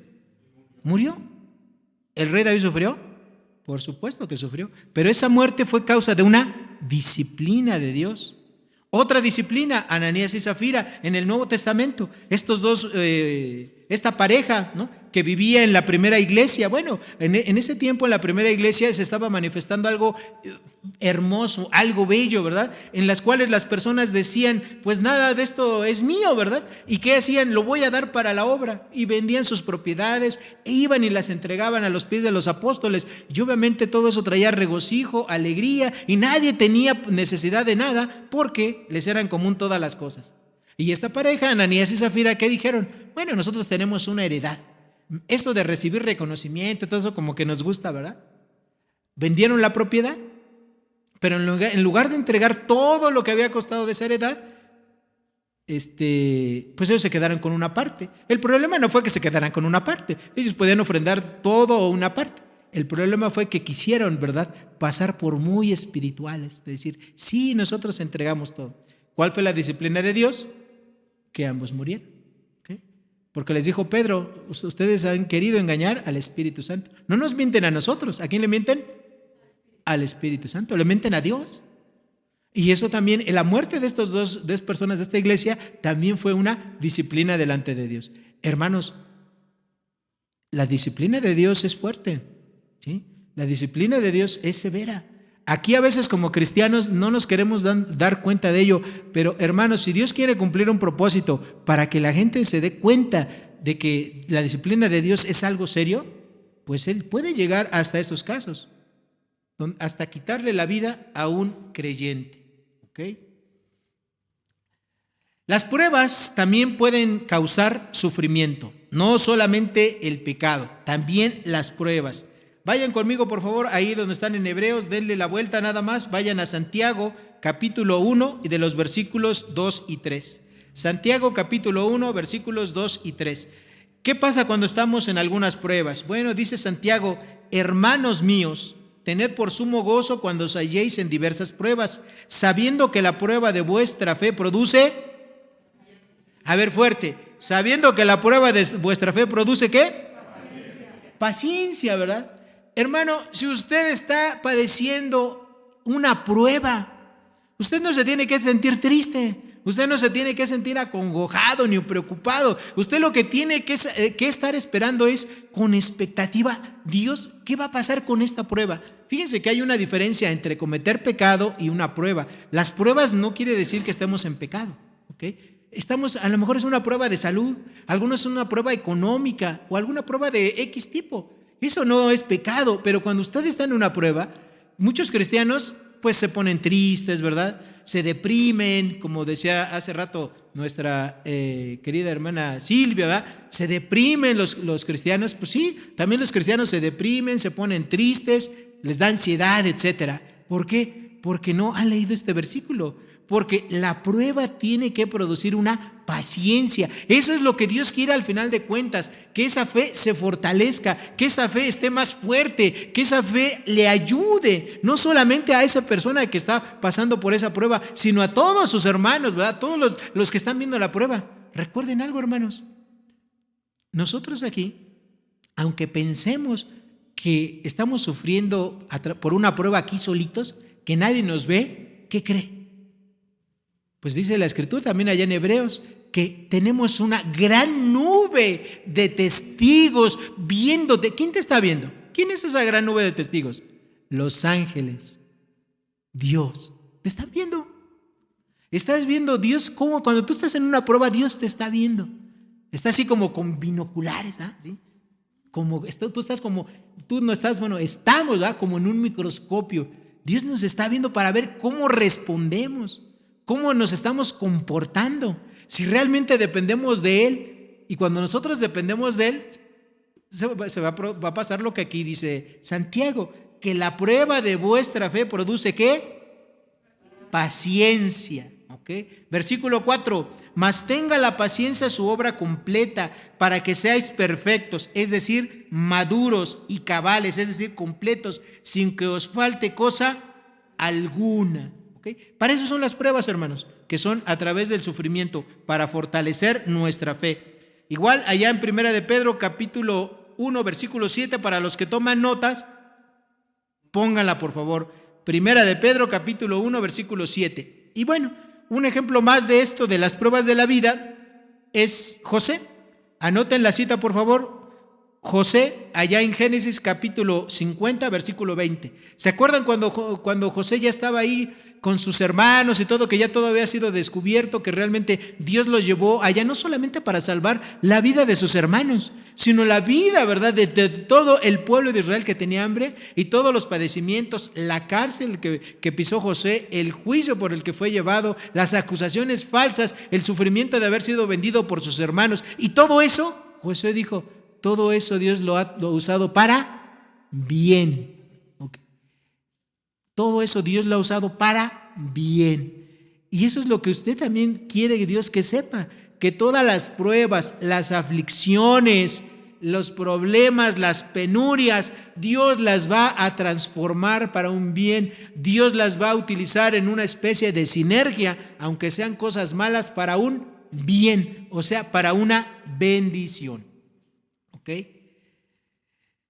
Murió. ¿El rey David sufrió? Por supuesto que sufrió. Pero esa muerte fue causa de una disciplina de Dios. Otra disciplina, Ananías y Zafira, en el Nuevo Testamento. Estos dos, esta pareja, ¿no?, que vivía en la primera iglesia. Bueno, en ese tiempo en la primera iglesia se estaba manifestando algo hermoso, algo bello, ¿verdad? En las cuales las personas decían, pues nada de esto es mío, ¿verdad? ¿Y qué hacían? Lo voy a dar para la obra. Y vendían sus propiedades, iban y las entregaban a los pies de los apóstoles. Y obviamente todo eso traía regocijo, alegría, y nadie tenía necesidad de nada porque les eran común todas las cosas. Y esta pareja, Ananías y Zafira, ¿qué dijeron? Bueno, nosotros tenemos una heredad. Esto de recibir reconocimiento, todo eso como que nos gusta, ¿verdad? Vendieron la propiedad, pero en lugar de entregar todo lo que había costado de esa heredad, pues ellos se quedaron con una parte. El problema no fue que se quedaran con una parte, ellos podían ofrendar todo o una parte. El problema fue que quisieron, ¿verdad?, pasar por muy espirituales, de decir, sí, nosotros entregamos todo. ¿Cuál fue la disciplina de Dios? Que ambos murieron. Porque les dijo Pedro, ustedes han querido engañar al Espíritu Santo. No nos mienten a nosotros. ¿A quién le mienten? Al Espíritu Santo. Le mienten a Dios. Y eso también, la muerte de estas dos personas de esta iglesia también fue una disciplina delante de Dios. Hermanos, la disciplina de Dios es fuerte, ¿sí? La disciplina de Dios es severa. Aquí a veces como cristianos no nos queremos dar cuenta de ello, pero hermanos, si Dios quiere cumplir un propósito para que la gente se dé cuenta de que la disciplina de Dios es algo serio, pues Él puede llegar hasta esos casos, hasta quitarle la vida a un creyente. ¿Ok? Las pruebas también pueden causar sufrimiento, no solamente el pecado, también las pruebas. Vayan conmigo, por favor, ahí donde están en Hebreos, denle la vuelta nada más, vayan a Santiago, capítulo 1, y de los versículos 2 y 3. Santiago, capítulo 1, versículos 2 y 3. ¿Qué pasa cuando estamos en algunas pruebas? Bueno, dice Santiago, hermanos míos, tened por sumo gozo cuando os halléis en diversas pruebas, sabiendo que la prueba de vuestra fe produce, a ver fuerte, Sabiendo que la prueba de vuestra fe produce ¿qué? Paciencia, ¿verdad? Hermano, si usted está padeciendo una prueba, usted no se tiene que sentir triste. Usted no se tiene que sentir acongojado ni preocupado. Usted lo que tiene que estar esperando es con expectativa, Dios, ¿qué va a pasar con esta prueba? Fíjense que hay una diferencia entre cometer pecado y una prueba. Las pruebas no quiere decir que estemos en pecado, ¿ok? A lo mejor es una prueba de salud, algunos es una prueba económica o alguna prueba de X tipo. Eso no es pecado, pero cuando usted está en una prueba, muchos cristianos pues se ponen tristes, ¿verdad? Se deprimen, como decía hace rato nuestra querida hermana Silvia, ¿verdad? Se deprimen los cristianos, pues sí, también los cristianos se deprimen, se ponen tristes, les da ansiedad, etcétera. ¿Por qué? Porque no han leído este versículo. Porque la prueba tiene que producir una paciencia. Eso es lo que Dios quiere al final de cuentas, que esa fe se fortalezca, que esa fe esté más fuerte, que esa fe le ayude, no solamente a esa persona que está pasando por esa prueba, sino a todos sus hermanos, ¿verdad? Todos los que están viendo la prueba. Recuerden algo, hermanos. Nosotros aquí, aunque pensemos que estamos sufriendo por una prueba aquí solitos, que nadie nos ve, ¿qué cree? Pues dice la Escritura también allá en Hebreos que tenemos una gran nube de testigos viéndote. ¿Quién te está viendo? ¿Quién es esa gran nube de testigos? Los ángeles. Dios. ¿Te están viendo? Estás viendo Dios como cuando tú estás en una prueba, Dios te está viendo. Está así como con binoculares, ¿ah? ¿Sí? Como tú no estás, bueno, estamos, ¿verdad? Como en un microscopio. Dios nos está viendo para ver cómo respondemos. ¿Cómo nos estamos comportando? Si realmente dependemos de Él, y cuando nosotros dependemos de Él, va a pasar lo que aquí dice Santiago, que la prueba de vuestra fe produce ¿qué? Paciencia. ¿Okay? Versículo 4, mas tenga la paciencia su obra completa para que seáis perfectos, es decir, maduros y cabales, es decir, completos, sin que os falte cosa alguna. ¿Okay? Para eso son las pruebas, hermanos, que son a través del sufrimiento, para fortalecer nuestra fe. Igual allá en 1 de Pedro capítulo 1 versículo 7, para los que toman notas, pónganla por favor. 1 de Pedro capítulo 1 versículo 7. Y bueno, un ejemplo más de esto, de las pruebas de la vida, es José. Anoten la cita por favor. José, allá en Génesis capítulo 50, versículo 20. ¿Se acuerdan cuando José ya estaba ahí con sus hermanos y todo, que ya todo había sido descubierto, que realmente Dios los llevó allá no solamente para salvar la vida de sus hermanos, sino la vida, ¿verdad?, de todo el pueblo de Israel que tenía hambre y todos los padecimientos, la cárcel que pisó José, el juicio por el que fue llevado, las acusaciones falsas, el sufrimiento de haber sido vendido por sus hermanos y todo eso, José dijo, todo eso Dios lo ha usado para bien. Okay. Todo eso Dios lo ha usado para bien. Y eso es lo que usted también quiere, Dios, que sepa, que todas las pruebas, las aflicciones, los problemas, las penurias, Dios las va a transformar para un bien. Dios las va a utilizar en una especie de sinergia, aunque sean cosas malas, para un bien, o sea, para una bendición. ¿Okay?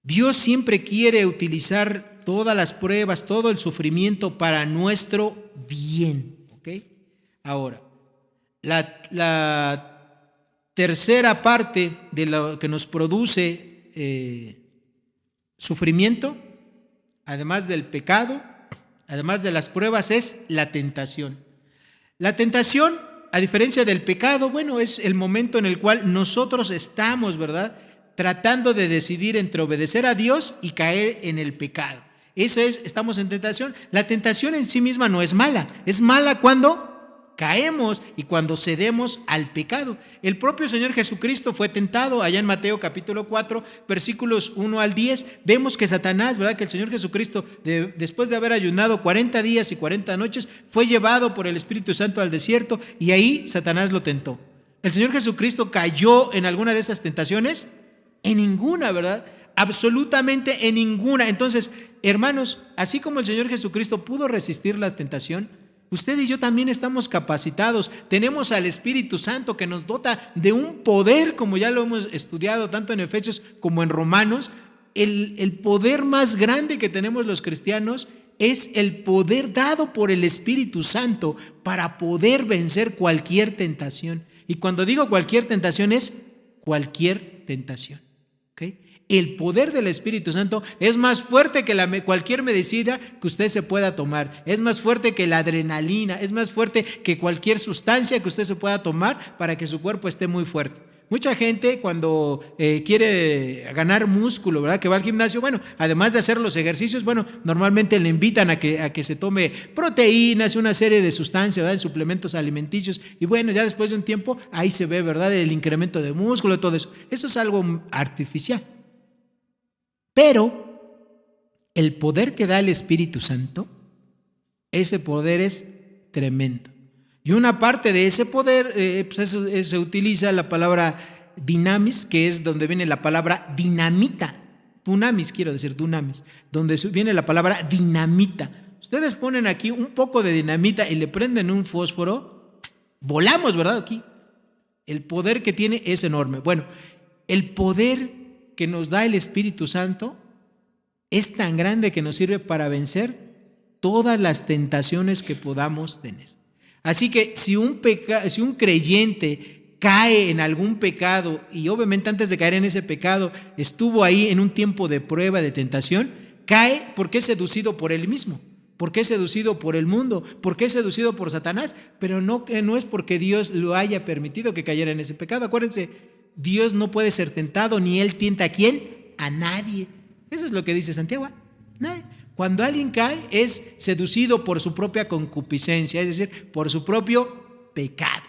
Dios siempre quiere utilizar todas las pruebas, todo el sufrimiento para nuestro bien. ¿Okay? Ahora, la tercera parte de lo que nos produce sufrimiento, además del pecado, además de las pruebas, es la tentación. La tentación, a diferencia del pecado, bueno, es el momento en el cual nosotros estamos, ¿verdad?, tratando de decidir entre obedecer a Dios y caer en el pecado. Eso es, estamos en tentación. La tentación en sí misma no es mala cuando caemos y cuando cedemos al pecado. El propio Señor Jesucristo fue tentado allá en Mateo capítulo 4, versículos 1 al 10. Vemos que Satanás, ¿verdad?, que el Señor Jesucristo, después de haber ayunado 40 días y 40 noches, fue llevado por el Espíritu Santo al desierto y ahí Satanás lo tentó. ¿El Señor Jesucristo cayó en alguna de esas tentaciones? En ninguna, ¿verdad? Absolutamente en ninguna. Entonces, hermanos, así como el Señor Jesucristo pudo resistir la tentación, Usted y yo también estamos capacitados. Tenemos al Espíritu Santo que nos dota de un poder, como ya lo hemos estudiado tanto en Efesios como en Romanos. El poder más grande que tenemos los cristianos es el poder dado por el Espíritu Santo para poder vencer cualquier tentación. Y cuando digo cualquier tentación, es cualquier tentación. ¿Okay? El poder del Espíritu Santo es más fuerte que cualquier medicina que usted se pueda tomar. Es más fuerte que la adrenalina. Es más fuerte que cualquier sustancia que usted se pueda tomar para que su cuerpo esté muy fuerte. Mucha gente cuando quiere ganar músculo, ¿verdad? Que va al gimnasio, bueno, además de hacer los ejercicios, bueno, normalmente le invitan a que se tome proteínas, una serie de sustancias, ¿verdad? Suplementos alimenticios, y bueno, ya después de un tiempo, ahí se ve, ¿verdad? El incremento de músculo, todo eso. Eso es algo artificial. Pero el poder que da el Espíritu Santo, ese poder es tremendo. Y una parte de ese poder, se utiliza la palabra dinamis, que es donde viene la palabra dinamita. Dunamis, quiero decir, dunamis, donde viene la palabra dinamita. Ustedes ponen aquí un poco de dinamita y le prenden un fósforo, volamos, ¿verdad? Aquí. El poder que tiene es enorme. Bueno, el poder que nos da el Espíritu Santo es tan grande que nos sirve para vencer todas las tentaciones que podamos tener. Así que si un creyente cae en algún pecado y obviamente antes de caer en ese pecado estuvo ahí en un tiempo de prueba, de tentación, cae porque es seducido por él mismo, porque es seducido por el mundo, porque es seducido por Satanás, pero no es porque Dios lo haya permitido que cayera en ese pecado. Acuérdense, Dios no puede ser tentado, ni Él tienta a quién, a nadie. Eso es lo que dice Santiago. Nadie. Cuando alguien cae es seducido por su propia concupiscencia, es decir, por su propio pecado.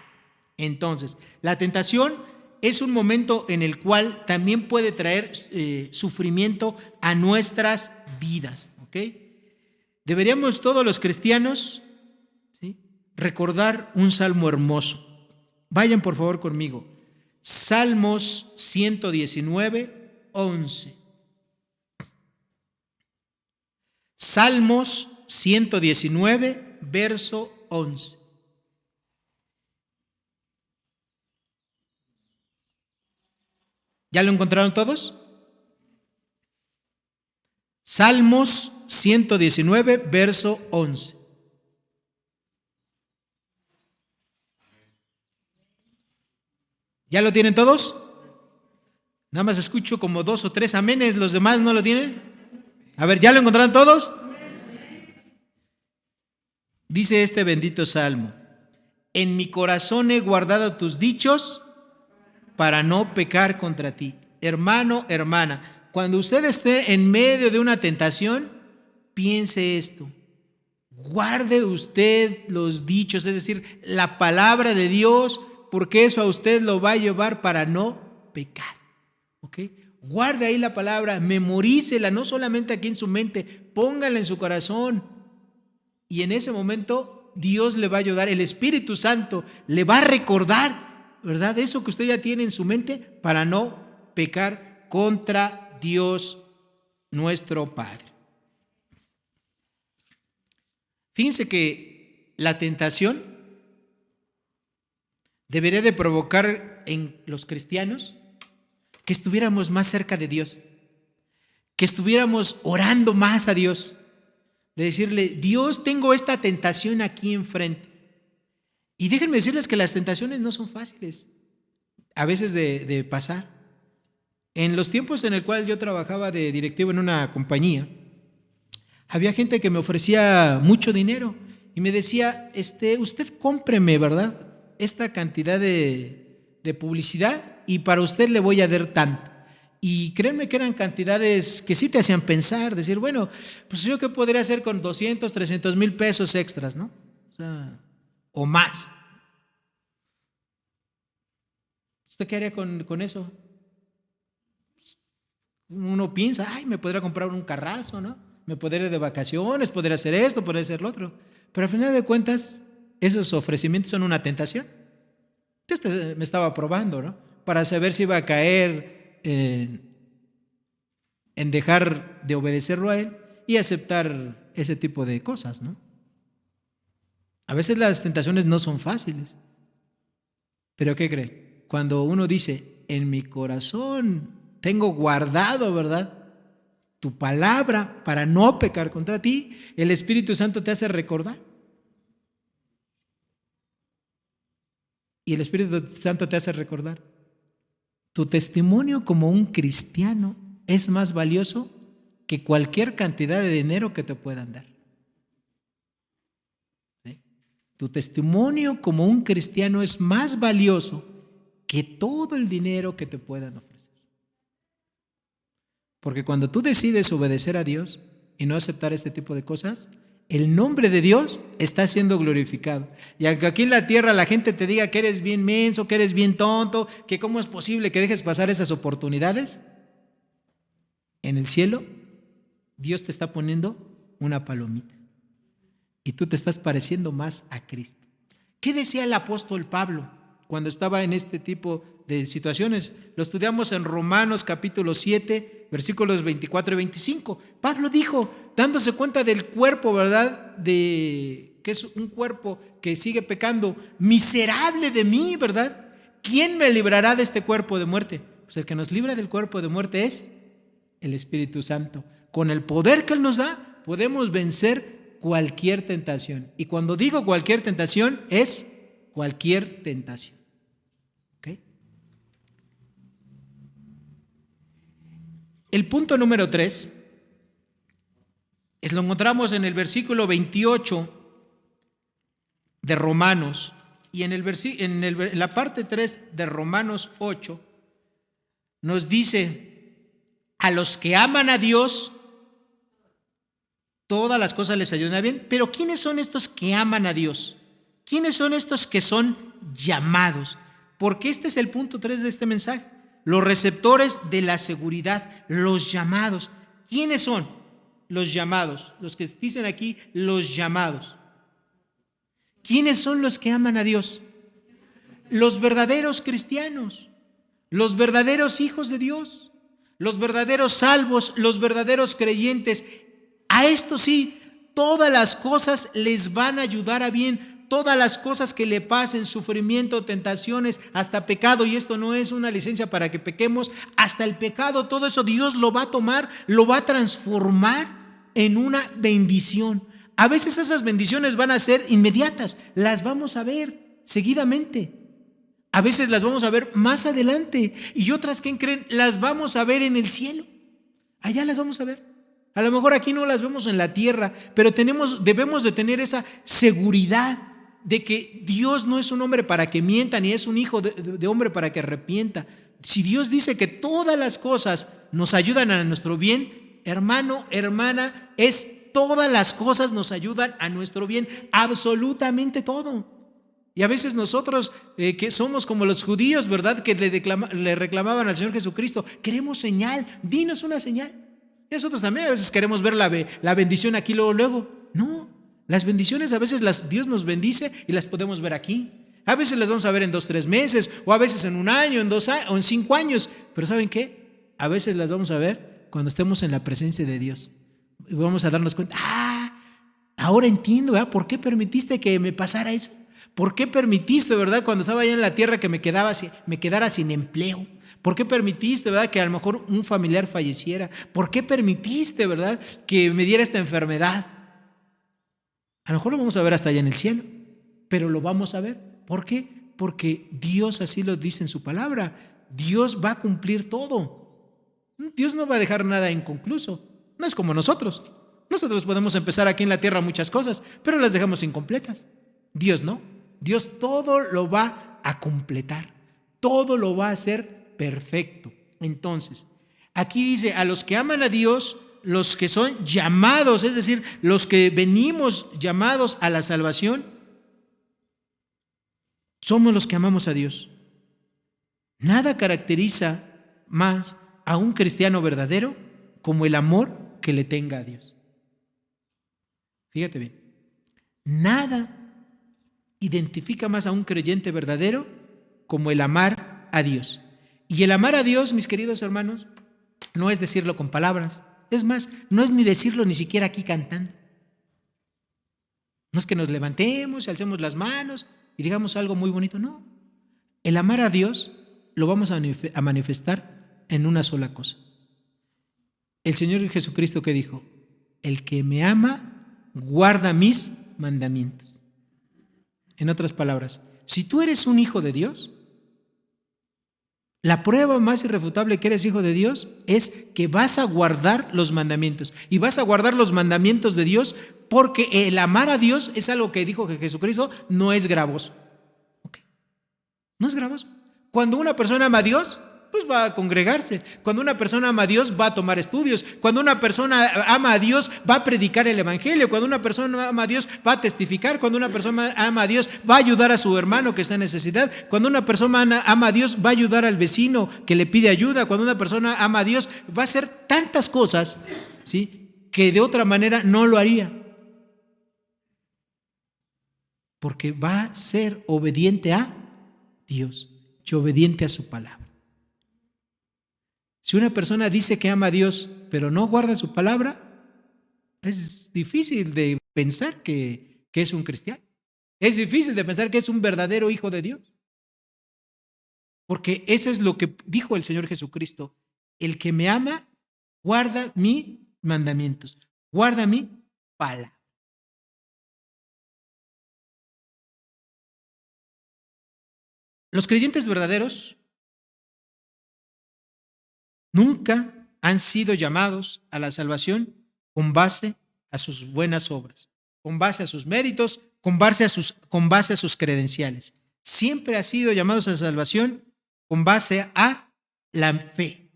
Entonces, la tentación es un momento en el cual también puede traer sufrimiento a nuestras vidas. ¿Ok? Deberíamos todos los cristianos, ¿sí?, recordar un salmo hermoso. Vayan por favor conmigo. Salmos 119, 11. Salmos 119, verso 11. ¿Ya lo encontraron todos? Salmos 119, verso 11. ¿Ya lo tienen todos? Nada más escucho como 2 o 3 amenes, ¿los demás no lo tienen? A ver, ¿ya lo encontraron todos? Dice este bendito salmo: en mi corazón he guardado tus dichos para no pecar contra ti. Hermano, hermana, cuando usted esté en medio de una tentación, piense esto. Guarde usted los dichos, es decir, la palabra de Dios, porque eso a usted lo va a llevar para no pecar. ¿Ok? Guarde ahí la palabra, memorícela, no solamente aquí en su mente, póngala en su corazón. Y en ese momento Dios le va a ayudar, el Espíritu Santo le va a recordar, ¿verdad?, eso que usted ya tiene en su mente para no pecar contra Dios nuestro Padre. Fíjense que la tentación debería de provocar en los cristianos que estuviéramos más cerca de Dios, que estuviéramos orando más a Dios, de decirle: Dios, tengo esta tentación aquí enfrente. Y déjenme decirles que las tentaciones no son fáciles a veces de pasar. En los tiempos en el cual yo trabajaba de directivo en una compañía, había gente que me ofrecía mucho dinero y me decía: usted cómpreme, ¿verdad?, esta cantidad de publicidad y para usted le voy a dar tanto. Y créanme que eran cantidades que sí te hacían pensar, decir, bueno, pues yo qué podría hacer con 200, 300 mil pesos extras, ¿no? O más. ¿Usted qué haría con eso? Uno piensa: ay, me podría comprar un carrazo, ¿no? Me podría ir de vacaciones, podría hacer esto, podría hacer lo otro. Pero al final de cuentas, esos ofrecimientos son una tentación. Usted me estaba probando, ¿no?, para saber si iba a caer en dejar de obedecerlo a Él y aceptar ese tipo de cosas, ¿no? A veces las tentaciones no son fáciles. Pero ¿qué creen? Cuando uno dice, en mi corazón tengo guardado, ¿verdad?, tu palabra para no pecar contra ti, el Espíritu Santo te hace recordar. Y el Espíritu Santo te hace recordar. Tu testimonio como un cristiano es más valioso que cualquier cantidad de dinero que te puedan dar. ¿Sí? Tu testimonio como un cristiano es más valioso que todo el dinero que te puedan ofrecer. Porque cuando tú decides obedecer a Dios y no aceptar este tipo de cosas, el nombre de Dios está siendo glorificado. Y aunque aquí en la tierra la gente te diga que eres bien menso, que eres bien tonto, que cómo es posible que dejes pasar esas oportunidades, en el cielo Dios te está poniendo una palomita y tú te estás pareciendo más a Cristo. ¿Qué decía el apóstol Pablo cuando estaba en este tipo de situaciones? Lo estudiamos en Romanos capítulo 7, versículos 24 y 25. Pablo dijo, dándose cuenta del cuerpo, ¿verdad?, de que es un cuerpo que sigue pecando, miserable de mí, ¿verdad? ¿Quién me librará de este cuerpo de muerte? Pues el que nos libra del cuerpo de muerte es el Espíritu Santo. Con el poder que Él nos da, podemos vencer cualquier tentación. Y cuando digo cualquier tentación, es cualquier tentación. ¿Okay? El punto número 3 lo encontramos en el versículo 28 de Romanos, y en la parte 3 de Romanos 8 nos dice, a los que aman a Dios, todas las cosas les ayudan a bien. Pero ¿quiénes son estos que aman a Dios? ¿Quiénes son estos que son llamados? Porque este es el punto 3 de este mensaje. Los receptores de la seguridad, los llamados. ¿Quiénes son los llamados? Los que dicen aquí, los llamados. ¿Quiénes son los que aman a Dios? Los verdaderos cristianos, los verdaderos hijos de Dios, los verdaderos salvos, los verdaderos creyentes. A estos sí, todas las cosas les van a ayudar a bien, todas las cosas que le pasen, sufrimiento, tentaciones, hasta pecado, y esto no es una licencia para que pequemos, hasta el pecado, todo eso Dios lo va a tomar, lo va a transformar en una bendición. A veces esas bendiciones van a ser inmediatas, las vamos a ver seguidamente. A veces las vamos a ver más adelante, y otras, ¿quién creen? Las vamos a ver en el cielo. Allá las vamos a ver. A lo mejor aquí no las vemos en la tierra, pero debemos de tener esa seguridad de que Dios no es un hombre para que mienta, ni es un hijo de hombre para que arrepienta. Si Dios dice que todas las cosas nos ayudan a nuestro bien, hermano, hermana, todas las cosas nos ayudan a nuestro bien, absolutamente todo. Y a veces nosotros que somos como los judíos, ¿verdad?, que le reclamaban al Señor Jesucristo, queremos señal, dinos una señal. Y nosotros también a veces queremos ver la bendición aquí luego. No, las bendiciones a veces Dios nos bendice y las podemos ver aquí. A veces las vamos a ver en 2-3 meses, o a veces en 1 año, en 2 años, o en 5 años. Pero ¿saben qué? A veces las vamos a ver cuando estemos en la presencia de Dios. Y vamos a darnos cuenta, ahora entiendo, ¿verdad?, ¿por qué permitiste que me pasara eso? ¿Por qué permitiste, verdad, cuando estaba allá en la tierra que me quedara sin empleo? ¿Por qué permitiste, verdad, que a lo mejor un familiar falleciera? ¿Por qué permitiste, verdad, que me diera esta enfermedad? A lo mejor lo vamos a ver hasta allá en el cielo, pero lo vamos a ver. ¿Por qué? Porque Dios así lo dice en su palabra. Dios va a cumplir todo. Dios no va a dejar nada inconcluso. No es como nosotros. Nosotros podemos empezar aquí en la tierra muchas cosas, pero las dejamos incompletas. Dios no. Dios todo lo va a completar. Todo lo va a hacer perfecto. Entonces, aquí dice, a los que aman a Dios, los que son llamados, es decir, los que venimos llamados a la salvación, somos los que amamos a Dios. Nada caracteriza más a un cristiano verdadero como el amor que le tenga a Dios. Fíjate bien, nada identifica más a un creyente verdadero como el amar a Dios. Y el amar a Dios, mis queridos hermanos, no es decirlo con palabras. Es más, no es ni decirlo ni siquiera aquí cantando. No es que nos levantemos y alcemos las manos y digamos algo muy bonito, no. El amar a Dios lo vamos a manifestar en una sola cosa. El Señor Jesucristo, ¿qué dijo? El que me ama guarda mis mandamientos. En otras palabras, si tú eres un hijo de Dios, la prueba más irrefutable que eres hijo de Dios es que vas a guardar los mandamientos. Y vas a guardar los mandamientos de Dios porque el amar a Dios es algo que dijo que Jesucristo no es gravoso. ¿Okay? No es gravoso. Cuando una persona ama a Dios, pues va a congregarse. Cuando una persona ama a Dios, va a tomar estudios. Cuando una persona ama a Dios, va a predicar el evangelio. Cuando una persona ama a Dios, va a testificar. Cuando una persona ama a Dios, va a ayudar a su hermano que está en necesidad. Cuando una persona ama a Dios, va a ayudar al vecino que le pide ayuda. Cuando una persona ama a Dios, va a hacer tantas cosas, ¿sí?, que de otra manera no lo haría. Porque va a ser obediente a Dios y obediente a su palabra. Si una persona dice que ama a Dios, pero no guarda su palabra, es difícil de pensar que es un cristiano. Es difícil de pensar que es un verdadero hijo de Dios. Porque eso es lo que dijo el Señor Jesucristo. El que me ama, guarda mis mandamientos, guarda mi palabra. Los creyentes verdaderos nunca han sido llamados a la salvación con base a sus buenas obras, con base a sus méritos, con base a sus credenciales. Siempre han sido llamados a la salvación con base a la fe.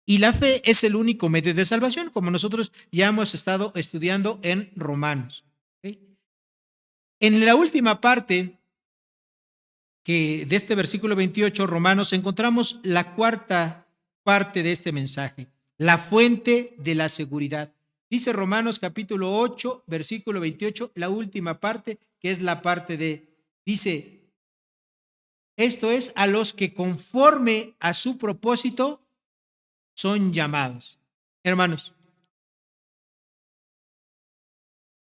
Y la fe es el único medio de salvación, como nosotros ya hemos estado estudiando en Romanos. ¿Okay? En la última parte de este versículo 28, Romanos, encontramos la cuarta parte de este mensaje, la fuente de la seguridad. Dice Romanos capítulo 8, versículo 28, la última parte, que es la parte dice, esto es a los que conforme a su propósito son llamados. Hermanos,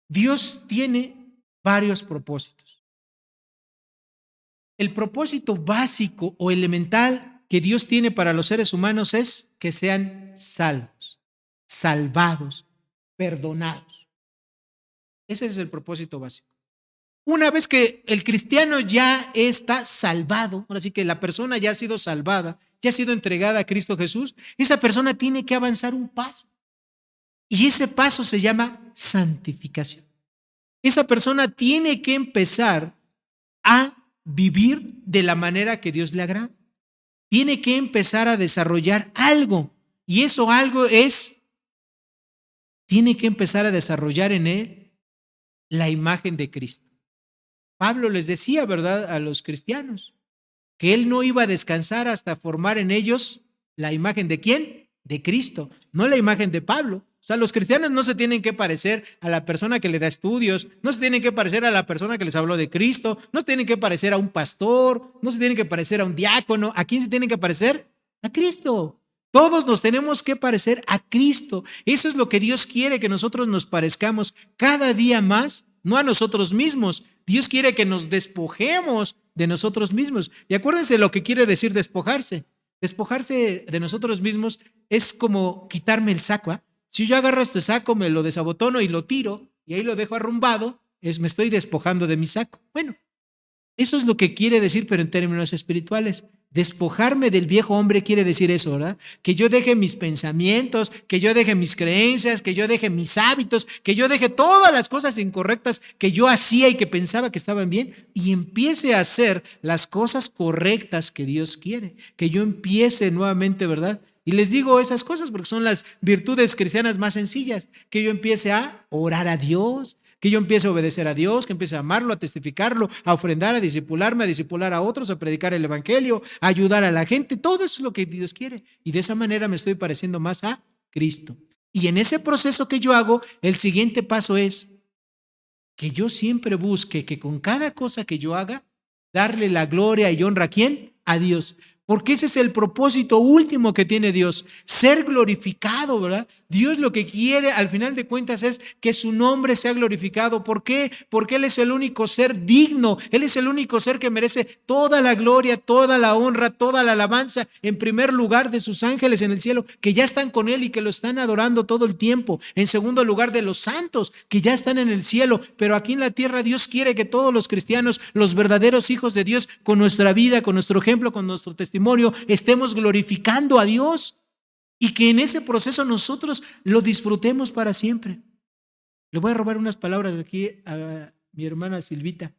Dios tiene varios propósitos. El propósito básico o elemental que Dios tiene para los seres humanos es que sean salvos, salvados, perdonados. Ese es el propósito básico. Una vez que el cristiano ya está salvado, ahora sí que la persona ya ha sido salvada, ya ha sido entregada a Cristo Jesús, esa persona tiene que avanzar un paso. Y ese paso se llama santificación. Esa persona tiene que empezar a vivir de la manera que Dios le agrada. Tiene que empezar a desarrollar algo. Y eso algo tiene que empezar a desarrollar en él la imagen de Cristo. Pablo les decía, ¿verdad?, a los cristianos, que él no iba a descansar hasta formar en ellos la imagen de ¿quién? De Cristo, no la imagen de Pablo. O sea, los cristianos no se tienen que parecer a la persona que le da estudios, no se tienen que parecer a la persona que les habló de Cristo, no se tienen que parecer a un pastor, no se tienen que parecer a un diácono. ¿A quién se tienen que parecer? A Cristo. Todos nos tenemos que parecer a Cristo. Eso es lo que Dios quiere, que nosotros nos parezcamos cada día más, no a nosotros mismos. Dios quiere que nos despojemos de nosotros mismos. Y acuérdense lo que quiere decir despojarse. Despojarse de nosotros mismos es como quitarme el saco, ¿eh? Si yo agarro este saco, me lo desabotono y lo tiro, y ahí lo dejo arrumbado, me estoy despojando de mi saco. Bueno, eso es lo que quiere decir, pero en términos espirituales. Despojarme del viejo hombre quiere decir eso, ¿verdad? Que yo deje mis pensamientos, que yo deje mis creencias, que yo deje mis hábitos, que yo deje todas las cosas incorrectas que yo hacía y que pensaba que estaban bien, y empiece a hacer las cosas correctas que Dios quiere. Que yo empiece nuevamente, ¿verdad? Y les digo esas cosas porque son las virtudes cristianas más sencillas. Que yo empiece a orar a Dios, que yo empiece a obedecer a Dios, que empiece a amarlo, a testificarlo, a ofrendar, a discipularme, a discipular a otros, a predicar el evangelio, a ayudar a la gente. Todo eso es lo que Dios quiere. Y de esa manera me estoy pareciendo más a Cristo. Y en ese proceso que yo hago, el siguiente paso es que yo siempre busque que con cada cosa que yo haga, darle la gloria y honra ¿a quién? A Dios. porque ese es el propósito último que tiene Dios, ser glorificado, ¿verdad? Dios lo que quiere al final de cuentas es que su nombre sea glorificado. ¿Por qué? Porque Él es el único ser digno, Él es el único ser que merece toda la gloria, toda la honra, toda la alabanza, en primer lugar de sus ángeles en el cielo, que ya están con Él y que lo están adorando todo el tiempo. En segundo lugar, de los santos, que ya están en el cielo, pero aquí en la tierra Dios quiere que todos los cristianos, los verdaderos hijos de Dios, con nuestra vida, con nuestro ejemplo, con nuestro testimonio, estemos glorificando a Dios y que en ese proceso nosotros lo disfrutemos para siempre. Le voy a robar unas palabras aquí a mi hermana Silvita.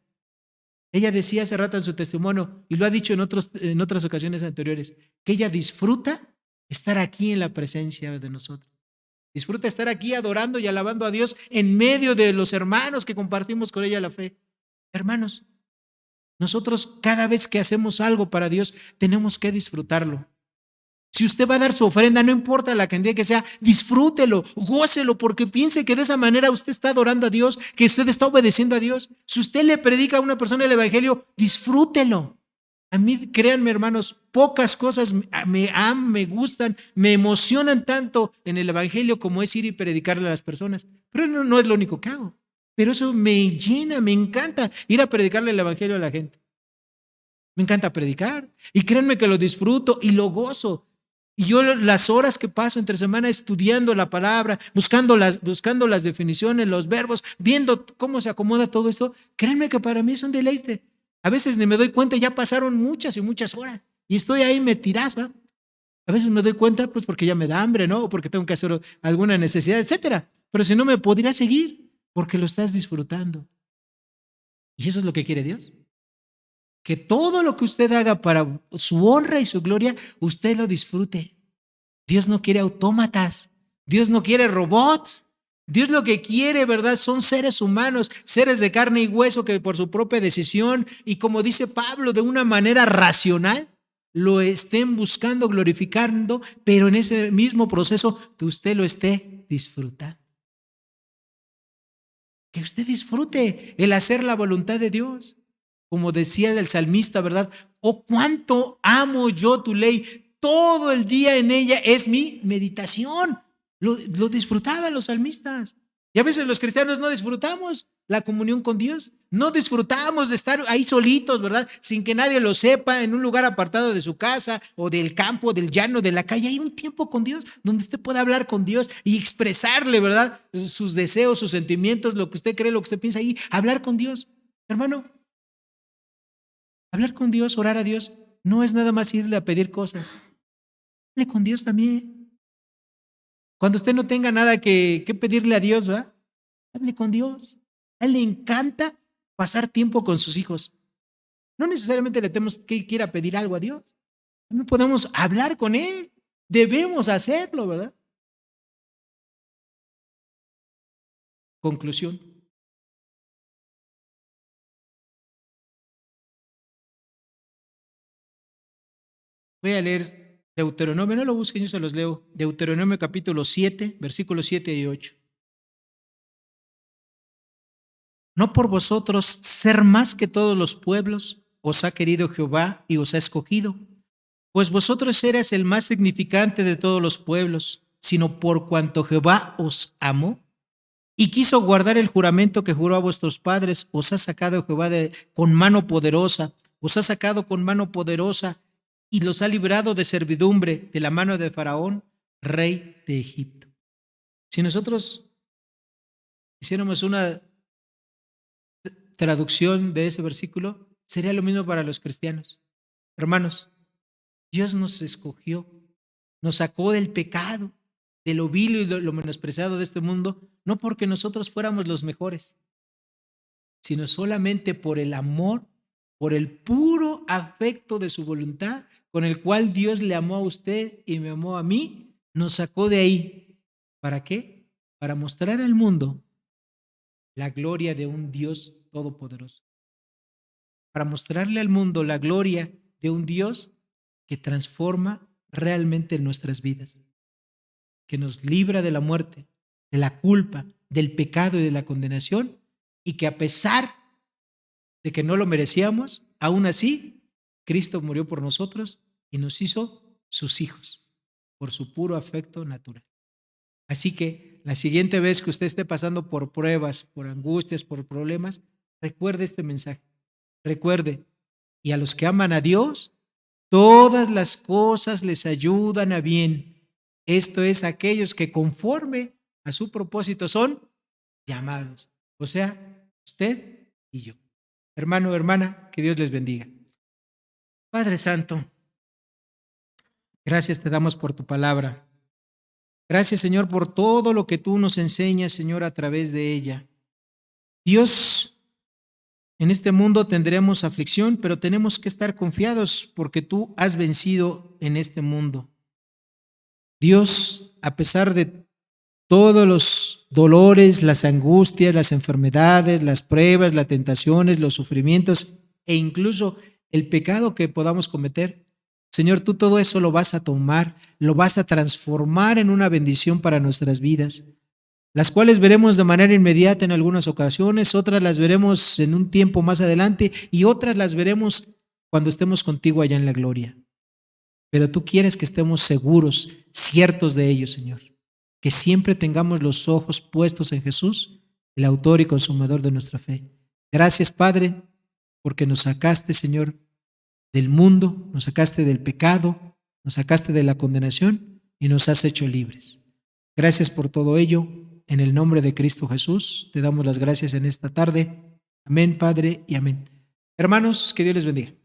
Ella decía hace rato en su testimonio, y lo ha dicho en otras ocasiones anteriores, que ella disfruta estar aquí en la presencia de nosotros. Disfruta estar aquí adorando y alabando a Dios en medio de los hermanos que compartimos con ella la fe. Hermanos, nosotros cada vez que hacemos algo para Dios tenemos que disfrutarlo. Si usted va a dar su ofrenda, no importa la cantidad que sea, disfrútelo, gócelo, porque piense que de esa manera usted está adorando a Dios, que usted está obedeciendo a Dios. Si usted le predica a una persona el evangelio, disfrútelo. A mí, créanme, hermanos, pocas cosas me gustan, me emocionan tanto en el evangelio como es ir y predicarle a las personas. Pero no es lo único que hago. Pero eso me llena, me encanta ir a predicarle el evangelio a la gente. Me encanta predicar y créanme que lo disfruto y lo gozo. Y yo las horas que paso entre semana estudiando la palabra, buscando las definiciones, los verbos, viendo cómo se acomoda todo esto, créanme que para mí es un deleite. A veces ni me doy cuenta, ya pasaron muchas y muchas horas y estoy ahí metidazo. A veces me doy cuenta pues porque ya me da hambre, ¿no? O porque tengo que hacer alguna necesidad, etcétera. Pero si no, me podría seguir porque lo estás disfrutando. Y eso es lo que quiere Dios. Que todo lo que usted haga para su honra y su gloria, usted lo disfrute. Dios no quiere autómatas, Dios no quiere robots. Dios lo que quiere, ¿verdad? Son seres humanos, seres de carne y hueso que por su propia decisión y como dice Pablo, de una manera racional, lo estén buscando, glorificando, pero en ese mismo proceso que usted lo esté disfrutando. Que usted disfrute el hacer la voluntad de Dios. Como decía el salmista, ¿verdad? Oh, cuánto amo yo tu ley. Todo el día en ella es mi meditación. Lo disfrutaban los salmistas. Y a veces los cristianos no disfrutamos la comunión con Dios. No disfrutamos de estar ahí solitos, ¿verdad? Sin que nadie lo sepa, en un lugar apartado de su casa o del campo, del llano, de la calle. Hay un tiempo con Dios donde usted puede hablar con Dios y expresarle, ¿verdad? Sus deseos, sus sentimientos, lo que usted cree, lo que usted piensa ahí. Hablar con Dios. Hermano, hablar con Dios, orar a Dios, no es nada más irle a pedir cosas. Hable con Dios también. Cuando usted no tenga nada que pedirle a Dios, ¿verdad? Hable con Dios. A Él le encanta pasar tiempo con sus hijos. No necesariamente le tenemos que ir a pedir algo a Dios. También podemos hablar con Él. Debemos hacerlo, ¿verdad? Conclusión. Voy a leer Deuteronomio, no lo busquen, yo se los leo. Deuteronomio capítulo 7, versículos 7 y 8. No por vosotros ser más que todos los pueblos os ha querido Jehová y os ha escogido, pues vosotros erais el más significante de todos los pueblos, sino por cuanto Jehová os amó y quiso guardar el juramento que juró a vuestros padres, os ha sacado Jehová con mano poderosa, os ha sacado con mano poderosa y los ha librado de servidumbre de la mano de Faraón, rey de Egipto. Si nosotros hiciéramos una traducción de ese versículo, sería lo mismo para los cristianos. Hermanos, Dios nos escogió, nos sacó del pecado, de lo vil y de lo menospreciado de este mundo, no porque nosotros fuéramos los mejores, sino solamente por el amor, por el puro afecto de su voluntad, con el cual Dios le amó a usted y me amó a mí, nos sacó de ahí. ¿Para qué? Para mostrar al mundo la gloria de un Dios todopoderoso. Para mostrarle al mundo la gloria de un Dios que transforma realmente nuestras vidas, que nos libra de la muerte, de la culpa, del pecado y de la condenación, y que a pesar de que no lo merecíamos, aún así, Cristo murió por nosotros y nos hizo sus hijos por su puro afecto natural. Así que la siguiente vez que usted esté pasando por pruebas, por angustias, por problemas, recuerde este mensaje. Recuerde, y a los que aman a Dios, todas las cosas les ayudan a bien. Esto es, aquellos que conforme a su propósito son llamados. O sea, usted y yo. Hermano, hermana, que Dios les bendiga. Padre Santo, gracias te damos por tu palabra. Gracias, Señor, por todo lo que tú nos enseñas, Señor, a través de ella. Dios, en este mundo tendremos aflicción, pero tenemos que estar confiados porque tú has vencido en este mundo. Dios, a pesar de todos los dolores, las angustias, las enfermedades, las pruebas, las tentaciones, los sufrimientos e incluso el pecado que podamos cometer, Señor, tú todo eso lo vas a tomar, lo vas a transformar en una bendición para nuestras vidas, las cuales veremos de manera inmediata en algunas ocasiones, otras las veremos en un tiempo más adelante y otras las veremos cuando estemos contigo allá en la gloria. Pero tú quieres que estemos seguros, ciertos de ello, Señor, que siempre tengamos los ojos puestos en Jesús, el autor y consumador de nuestra fe. Gracias, Padre, porque nos sacaste, Señor, del mundo, nos sacaste del pecado, nos sacaste de la condenación y nos has hecho libres. Gracias por todo ello. En el nombre de Cristo Jesús, te damos las gracias en esta tarde. Amén, Padre, y amén. Hermanos, que Dios les bendiga.